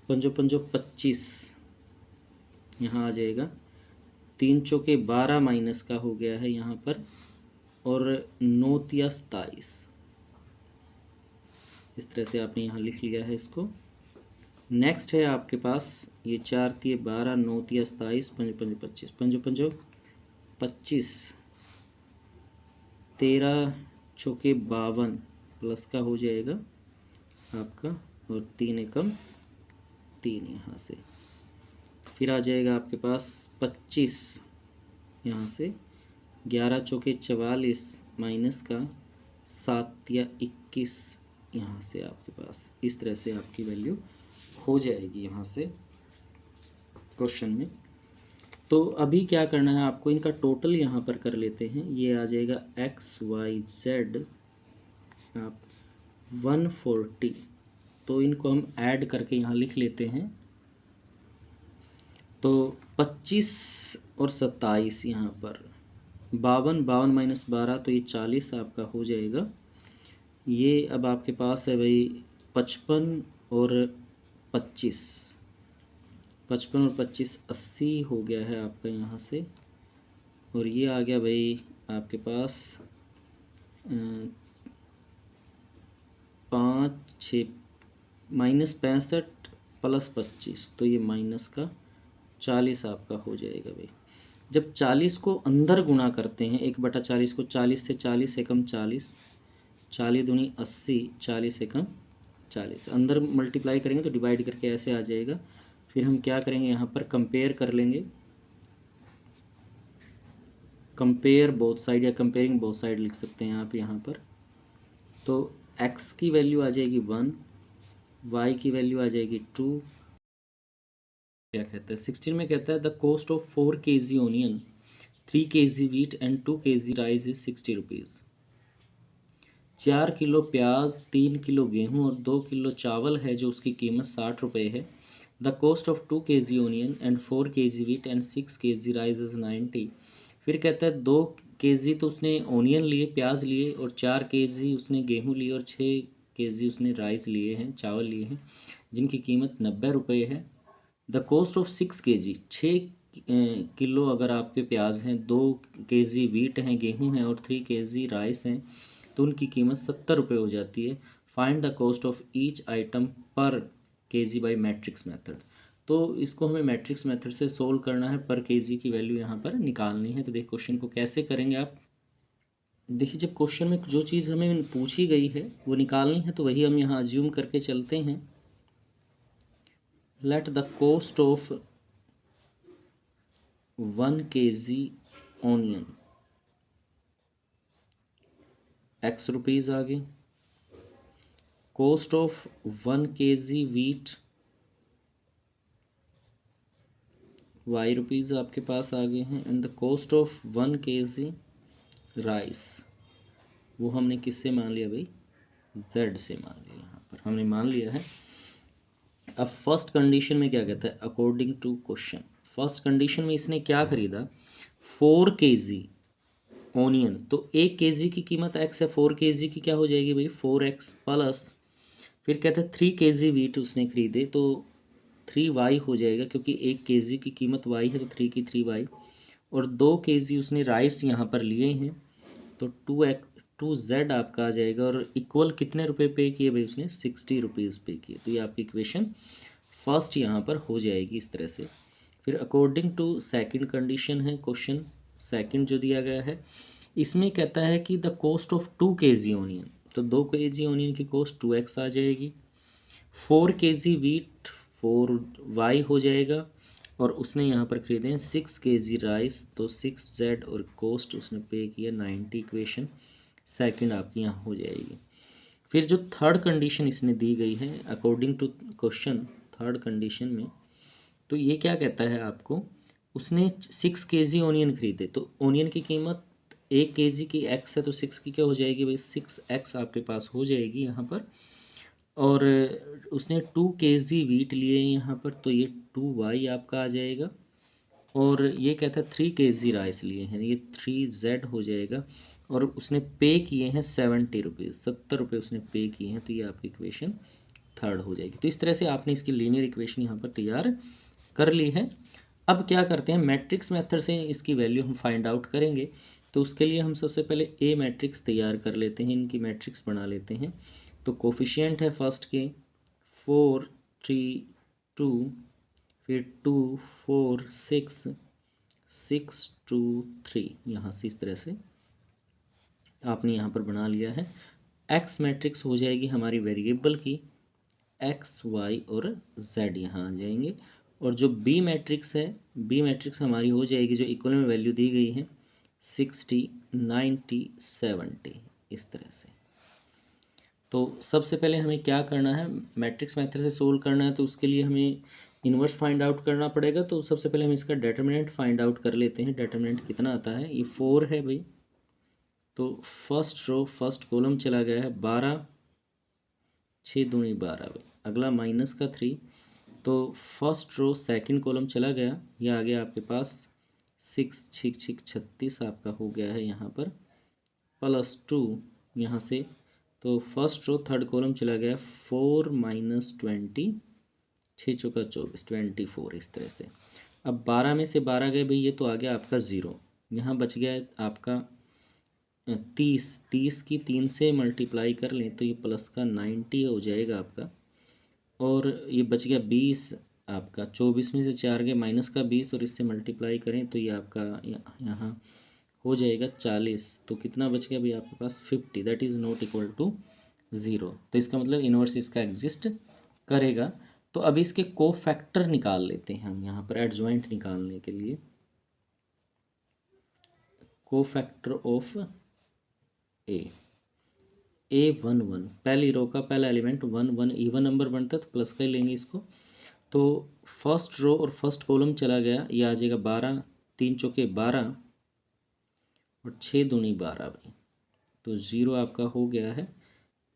पंजो पंजो 25 यहाँ आ जाएगा, 3 चौके 12 माइनस का हो गया है यहाँ पर, और 9 तिया 27। इस तरह से आपने यहाँ लिख लिया है इसको। नेक्स्ट है आपके पास ये 4 तिये 12, 9 तिया 27, पंजो पंजो 25, पंजो पंजो 25, 13 चौके 52 प्लस का हो जाएगा आपका, और 3 एकम 3 यहाँ से। फिर आ जाएगा आपके पास 25 यहाँ से, 11 चौके 44 माइनस का 7 या 21 यहाँ से आपके पास। इस तरह से आपकी वैल्यू हो जाएगी यहाँ से क्वेश्चन में। तो अभी क्या करना है आपको, इनका टोटल यहाँ पर कर लेते हैं। ये आ जाएगा XYZ आप 140, तो इनको हम ऐड करके यहाँ लिख लेते हैं। तो 25 और 27 यहाँ पर 52, 52 माइनस 12 तो ये 40 आपका हो जाएगा। ये अब आपके पास है भाई 55 और 25, 55 और 25 80 हो गया है आपका यहाँ से। और ये आ गया भाई आपके पास 5, 6 माइनस 65 प्लस 25, तो ये माइनस का 40 आपका हो जाएगा भाई। जब 40 को अंदर गुना करते हैं 1/40 को, 40 से 40 एकम 40, 40 दूनी 80, 40 एकम 40, अंदर मल्टीप्लाई करेंगे तो डिवाइड करके ऐसे आ जाएगा। फिर हम क्या करेंगे यहाँ पर कंपेयर कर लेंगे, कंपेयर बोथ साइड या कंपेयरिंग बोथ साइड लिख सकते हैं आप यहाँ पर। तो x की वैल्यू आ जाएगी 1, y की वैल्यू आ जाएगी 2। क्या कहता है 16 में, कहता है the cost of 4 kg onion, 3 kg wheat and 2 kg rice is 60 rupees. 4 kilo प्याज, 3 किलो गेहूँ और 2 किलो चावल है जो उसकी कीमत 60 रुपये है। The cost of 2 kg onion and 4 kg wheat and 6 kg rice is 90। फिर कहता है 2 kg तो उसने ऑनियन लिए, प्याज लिए, और 4 kg उसने गेहूँ लिए, और 6 kg उसने राइस लिए हैं, चावल लिए हैं, जिनकी कीमत 90 रुपये है। The cost of 6 kg, 6 kilo अगर आपके प्याज हैं, 2 kg वीट हैं, गेहूँ हैं, और 3 kg राइस हैं, तो उनकी कीमत 70 रुपये हो जाती है। Find the cost of each item पर kg बाई मैट्रिक्स मेथड। तो इसको हमें मैट्रिक्स मेथड से सोल्व करना है, पर kg की वैल्यू यहाँ पर निकालनी है। तो देखिए क्वेश्चन को कैसे करेंगे आप। देखिए जब क्वेश्चन में जो चीज़ हमें पूछी गई है वो निकालनी है, तो वही हम यहाँ अज्यूम करके चलते हैं। Let the cost of 1 kg onion x rupees आ गई, cost of 1 kg wheat y rupees आपके पास आ गए हैं, and the cost of 1 kg rice, वो हमने किससे मान लिया भाई, z से मान लिया। यहाँ पर हमने मान लिया है। अब फर्स्ट कंडीशन में क्या कहता है, according to question, first condition में इसने क्या खरीदा, 4 kg ऑनियन, तो 1 kg की कीमत x है, 4 kg की क्या हो जाएगी भाई 4x प्लस, फिर कहता है 3 kg वीट उसने खरीदे, तो 3y हो जाएगा, क्योंकि 1 kg की कीमत y है तो 3 की 3y, और 2 kg उसने राइस यहाँ पर लिए हैं, तो 2z आपका आ जाएगा, और इक्वल कितने रुपए पे किए भाई उसने, 60 रुपीज़ पे किए। तो ये आपकी इक्वेशन फर्स्ट यहाँ पर हो जाएगी इस तरह से। फिर अकॉर्डिंग टू सेकंड कंडीशन है, क्वेश्चन सेकंड जो दिया गया है, इसमें कहता है कि the cost of 2 kg onion, तो 2 kg ऑनियन की कॉस्ट 2x आ जाएगी, 4 kg वीट 4y हो जाएगा, और उसने यहाँ पर ख़रीदे हैं 6 kg राइस, तो 6Z और कॉस्ट उसने पे किया 90, इक्वेशन सेकंड आपकी यहाँ हो जाएगी। फिर जो थर्ड कंडीशन इसने दी गई है according to question, third condition में तो ये क्या कहता है आपको, उसने 6 kg ऑनियन खरीदे, तो ऑनियन की कीमत 1 kg की x है, तो 6 की क्या हो जाएगी भाई, 6x आपके पास हो जाएगी यहाँ पर। और उसने 2 kg वीट लिए यहाँ पर, तो ये 2y आपका आ जाएगा। और ये कहता है 3 kg राइस लिए हैं, ये 3Z हो जाएगा। और उसने पे किए हैं 70 रुपीज़, 70 रुपये उसने पे किए हैं, तो ये आपकी इक्वेशन थर्ड हो जाएगी। तो इस तरह से आपने इसकी लीनियर इक्वेशन यहाँ पर तैयार कर ली है। अब क्या करते हैं, मैट्रिक्स मेथड से इसकी वैल्यू हम फाइंड आउट करेंगे। तो उसके लिए हम सबसे पहले ए मैट्रिक्स तैयार कर लेते हैं, इनकी मैट्रिक्स बना लेते हैं। तो कोफिशिएंट है फर्स्ट के 4 3 2, फिर 2 4 6 6 2 3, यहाँ से इस तरह से आपने यहाँ पर बना लिया है। एक्स मैट्रिक्स हो जाएगी हमारी वेरिएबल की, एक्स वाई और जेड यहाँ आ जाएंगे। और जो बी मैट्रिक्स है, बी मैट्रिक्स हमारी हो जाएगी जो इक्वल में वैल्यू दी गई है 60 90 70, इस तरह से। तो सबसे पहले हमें क्या करना है, मैट्रिक्स मेथड से सोल्व करना है, तो उसके लिए हमें इन्वर्स फाइंड आउट करना पड़ेगा। तो सबसे पहले हम इसका डिटर्मिनेंट फाइंड आउट कर लेते हैं। डिटर्मिनेंट कितना आता है, ये 4 है भाई, तो फर्स्ट रो फर्स्ट कॉलम चला गया है 12, 6 दूनी 12 भाई, अगला माइनस का 3, तो फर्स्ट रो सेकंड कॉलम चला गया, ये आ गया आपके पास 6 6 6 36 आपका हो गया है यहाँ पर, प्लस 2 यहाँ से, तो फर्स्ट रो थर्ड कॉलम चला गया 4 माइनस 20, 6 चौका 24 24, इस तरह से। अब 12 में से 12 गए भाई, ये तो आ गया आपका 0, यहाँ बच गया है आपका 30, 30 की 3 से मल्टीप्लाई कर लें तो ये प्लस का 90 हो जाएगा आपका। और ये बच गया 20 आपका, 24 में से 4 गए माइनस का 20, और इससे मल्टीप्लाई करें तो ये आपका यहाँ हो जाएगा 40। तो कितना बच गया भाई आपके पास 50, that is not equal to 0। तो इसका मतलब इन्वर्स इसका एग्जिस्ट करेगा। तो अब इसके कोफैक्टर निकाल लेते हैं हम यहाँ पर एडजॉइंट निकालने के लिए। कोफैक्टर ऑफ ए 1 1, पहली रो का पहला एलिमेंट 1 1 इवन नंबर बनता है तो प्लस का ही लेंगे इसको। तो फर्स्ट रो और फर्स्ट कॉलम चला गया, ये आ जाएगा 12, 3 चौके 12 और 6 दूनी 12 भाई, तो 0 आपका हो गया है।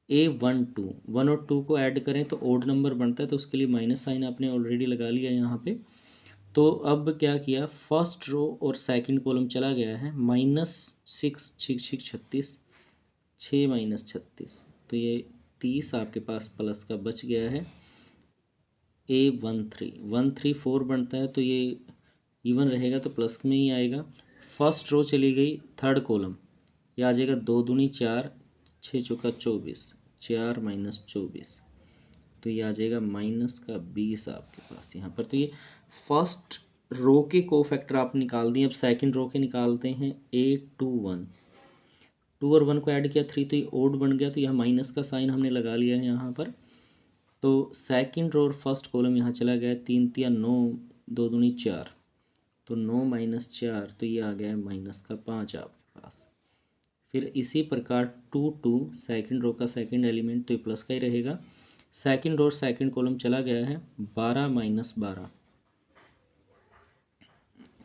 A1 2, 1 और 2 को ऐड करें तो ओड नंबर बनता है, तो उसके लिए माइनस साइन आपने ऑलरेडी लगा लिया यहाँ पे। तो अब क्या किया, फर्स्ट रो और सेकंड कॉलम चला गया है -6 6 6 36, 6 माइनस 36, तो ये 30 आपके पास प्लस का बच गया है। A1 3, 1 3 4 बनता है, तो ये इवन रहेगा तो प्लस में ही आएगा। फर्स्ट रो चली गई थर्ड कॉलम, ये आ जाएगा 2 दूनी 4, 6 चौका 24, 4 माइनस 24, तो ये आ जाएगा माइनस का 20 आपके पास यहाँ पर। तो ये फर्स्ट रो के कोफैक्टर आप निकाल दिए। अब सेकंड रो के निकालते हैं। A2 1, 2 और 1 को ऐड किया 3, तो ये ओड बन गया, तो यहाँ माइनस का साइन हमने लगा लिया है यहाँ पर। तो सेकंड रो और फर्स्ट कॉलम यहाँ चला गया, 3 3 9, 2 दूनी 4, तो 9 माइनस 4, तो ये आ गया है माइनस का 5 आपके पास। फिर इसी प्रकार 2 2, सेकंड रो का सेकंड एलिमेंट, तो ये प्लस का ही रहेगा। सेकंड रो और सेकंड कॉलम चला गया है 12 माइनस 12,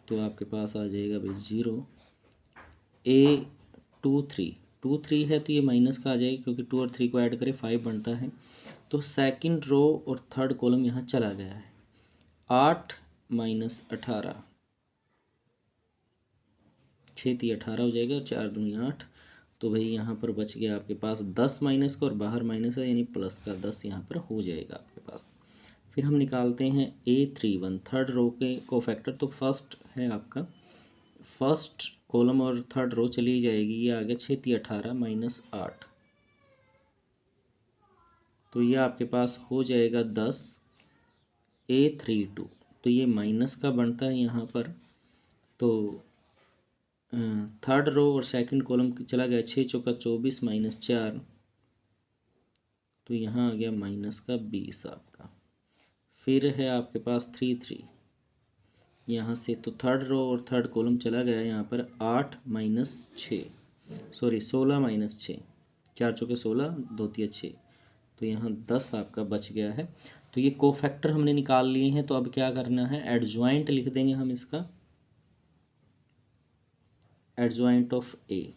तो आपके पास आ जाएगा भाई 0। A2 3, 2 3 है तो ये माइनस का आ जाएगा, क्योंकि 2 और 3 को ऐड करें 5 बनता है। तो सेकंड रो और थर्ड कॉलम यहाँ चला गया है 8 माइनस 18, 6 3 18 हो जाएगा, 4 दूनी 8, तो भाई यहाँ पर बच गया आपके पास 10 माइनस का, और बाहर माइनस है यानी प्लस का 10 यहाँ पर हो जाएगा आपके पास। फिर हम निकालते हैं A3 1, थर्ड रो के कोफैक्टर। तो फर्स्ट है आपका, फर्स्ट कॉलम और थर्ड रो चली जाएगी, ये आ गया 6 3 18 माइनस 8, तो ये आपके पास हो जाएगा 10। A3 2, तो ये माइनस का बनता है यहाँ पर। तो थर्ड रो और सेकंड कॉलम चला गया 6 चौका 24 माइनस 4, तो यहाँ आ गया माइनस का 20 आपका। फिर है आपके पास 3 3, यहाँ से तो थर्ड रो और थर्ड कॉलम चला गया यहाँ पर 8 माइनस 6, सॉरी 16 माइनस 6, 4 चौके 16, 2 तिया 6, तो यहाँ 10 आपका बच गया है। तो ये कोफैक्टर हमने निकाल लिए हैं। तो अब क्या करना है, एडजॉइंट लिख देंगे हम इसका, एडजॉइंट ऑफ ए।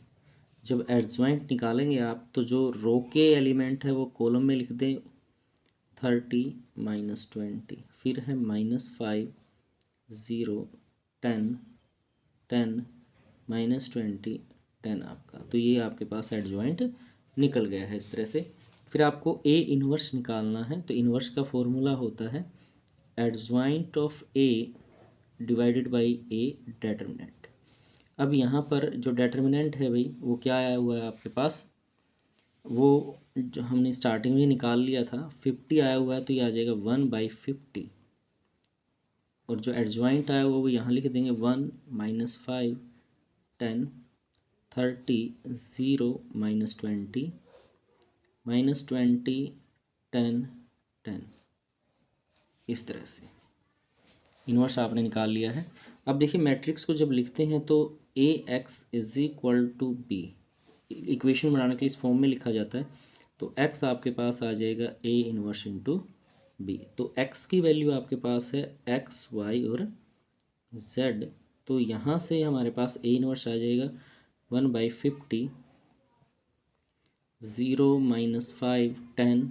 जब एडजॉइंट निकालेंगे आप तो जो रो के एलिमेंट है वो कॉलम में लिख दें, 30 माइनस 20, फिर है -5, 0, 10, 10 माइनस 20, 10 आपका। तो ये आपके पास एडजॉइंट निकल गया है इस तरह से। फिर आपको ए इन्वर्स निकालना है। तो इन्वर्स का फॉर्मूला होता है adjoint of A divided by A determinant. अब यहाँ पर जो डेटर्मिनेंट है भाई वो क्या आया हुआ है आपके पास, वो जो हमने स्टार्टिंग में निकाल लिया था 50 आया हुआ है, तो ये आ जाएगा 1/50। और जो एडजॉइंट आया हुआ वो यहाँ लिख देंगे 1 माइनस 5, 10, 30, 0 माइनस 20, माइनस 20, 10, 10, इस तरह से इन्वर्स आपने निकाल लिया है। अब देखिए मैट्रिक्स को जब लिखते हैं तो AX is equal to B, equation बनाने के लिए इस फॉर्म में लिखा जाता है। तो x आपके पास आ जाएगा A इन्वर्स इंटू बी। तो x की वैल्यू आपके पास है x, y और z। तो यहाँ से हमारे पास A इन्वर्स आ जाएगा 1/50, 0 माइनस 5, 10,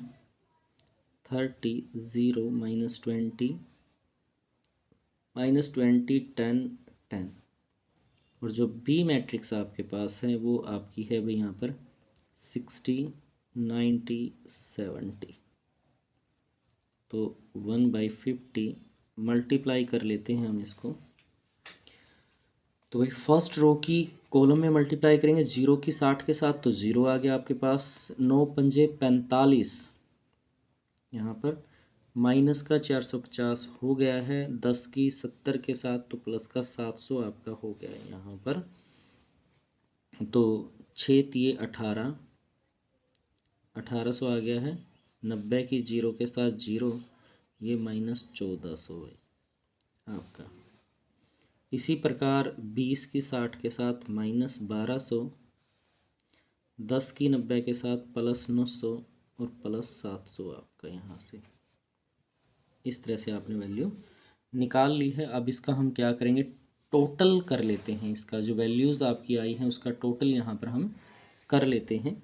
30, 0 माइनस 20, माइनस 20, 10, 10। और जो बी मैट्रिक्स आपके पास है वो आपकी है भाई यहाँ पर 60, 90, 70। तो 1/50 मल्टीप्लाई कर लेते हैं हम इसको। तो भाई फर्स्ट रो की कॉलम में मल्टीप्लाई करेंगे 0 की 60 के साथ, तो 0 आ गया आपके पास, 9 पंजे 45, यहाँ पर माइनस का 450 हो गया है, 10 की 70 के साथ, तो प्लस का 700 आपका हो गया है यहाँ पर। तो 6 तिये 18, 1800 आ गया है, 90 की 0 के साथ 0, ये -1400 है आपका। इसी प्रकार 20 की 60 के साथ -1200, 10 की 90 के साथ +900 और +700 आपका यहाँ से। इस तरह से आपने वैल्यू निकाल ली है। अब इसका हम क्या करेंगे, टोटल कर लेते हैं। इसका जो वैल्यूज़ आपकी आई हैं उसका टोटल यहाँ पर हम कर लेते हैं।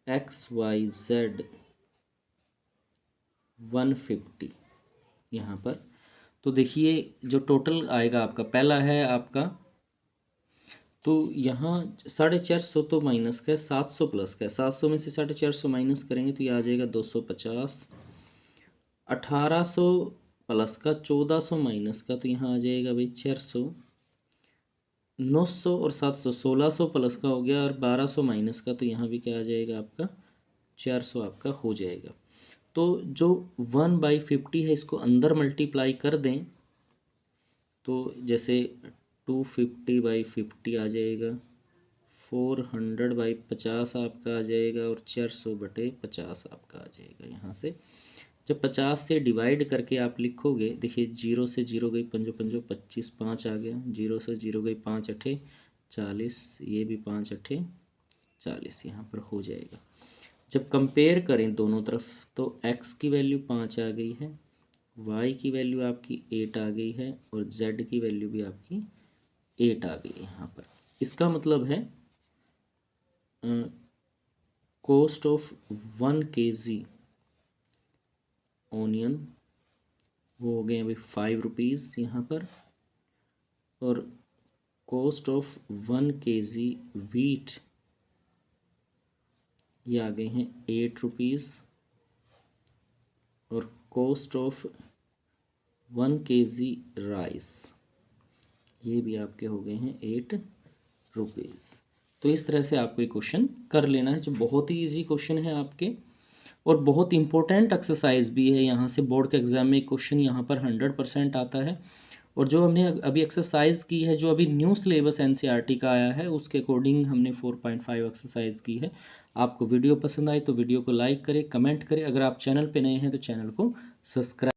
XYZ 150 यहाँ पर। तो देखिए जो टोटल आएगा आपका, पहला है आपका, तो यहाँ 450 तो माइनस का है, 700 प्लस का है, 700 में से 450 माइनस करेंगे तो ये आ जाएगा 250, 1800 प्लस का 1400 माइनस का, तो यहाँ आ जाएगा भाई 400, 900 और 700 1600 प्लस का हो गया, और 1200 माइनस का, तो यहाँ भी क्या आ जाएगा आपका 400 आपका हो जाएगा। तो जो 1/50 है इसको अंदर मल्टीप्लाई कर दें तो जैसे 250/50 आ जाएगा, 400/50 आपका आ जाएगा, और 400/50 आपका आ जाएगा। यहाँ से जब 50 से डिवाइड करके आप लिखोगे, देखिए 0 से 0 गई, पंजो पंजो 25, 5 आ गया, 0 से 0 गई 5 अठे 40, ये भी 5 अठे 40 यहाँ पर हो जाएगा। जब कंपेयर करें दोनों तरफ तो x की वैल्यू 5 आ गई है, y की वैल्यू आपकी 8 आ गई है, और z की वैल्यू भी आपकी 8 आ गई है यहाँ पर। इसका मतलब है कॉस्ट ऑफ 1 kg ऑनियन वो हो गए अभी 5 रुपीज़ यहाँ पर, और कॉस्ट ऑफ 1 kg वीट ये आ गए हैं 8 रुपीज़, और कॉस्ट ऑफ 1 kg राइस ये भी आपके हो गए हैं 8 रुपीज़। तो इस तरह से आपको ये क्वेश्चन कर लेना है, जो बहुत ही इजी क्वेश्चन है आपके, और बहुत इंपॉर्टेंट एक्सरसाइज भी है। यहाँ से बोर्ड के एग्ज़ाम में क्वेश्चन यहाँ पर 100% आता है। और जो हमने अभी एक्सरसाइज की है, जो अभी न्यू सिलेबस NCERT का आया है उसके अकॉर्डिंग हमने 4.5 एक्सरसाइज की है। आपको वीडियो पसंद आए तो वीडियो को लाइक करें, कमेंट करें। अगर आप चैनल पे नए हैं तो चैनल को सब्सक्राइब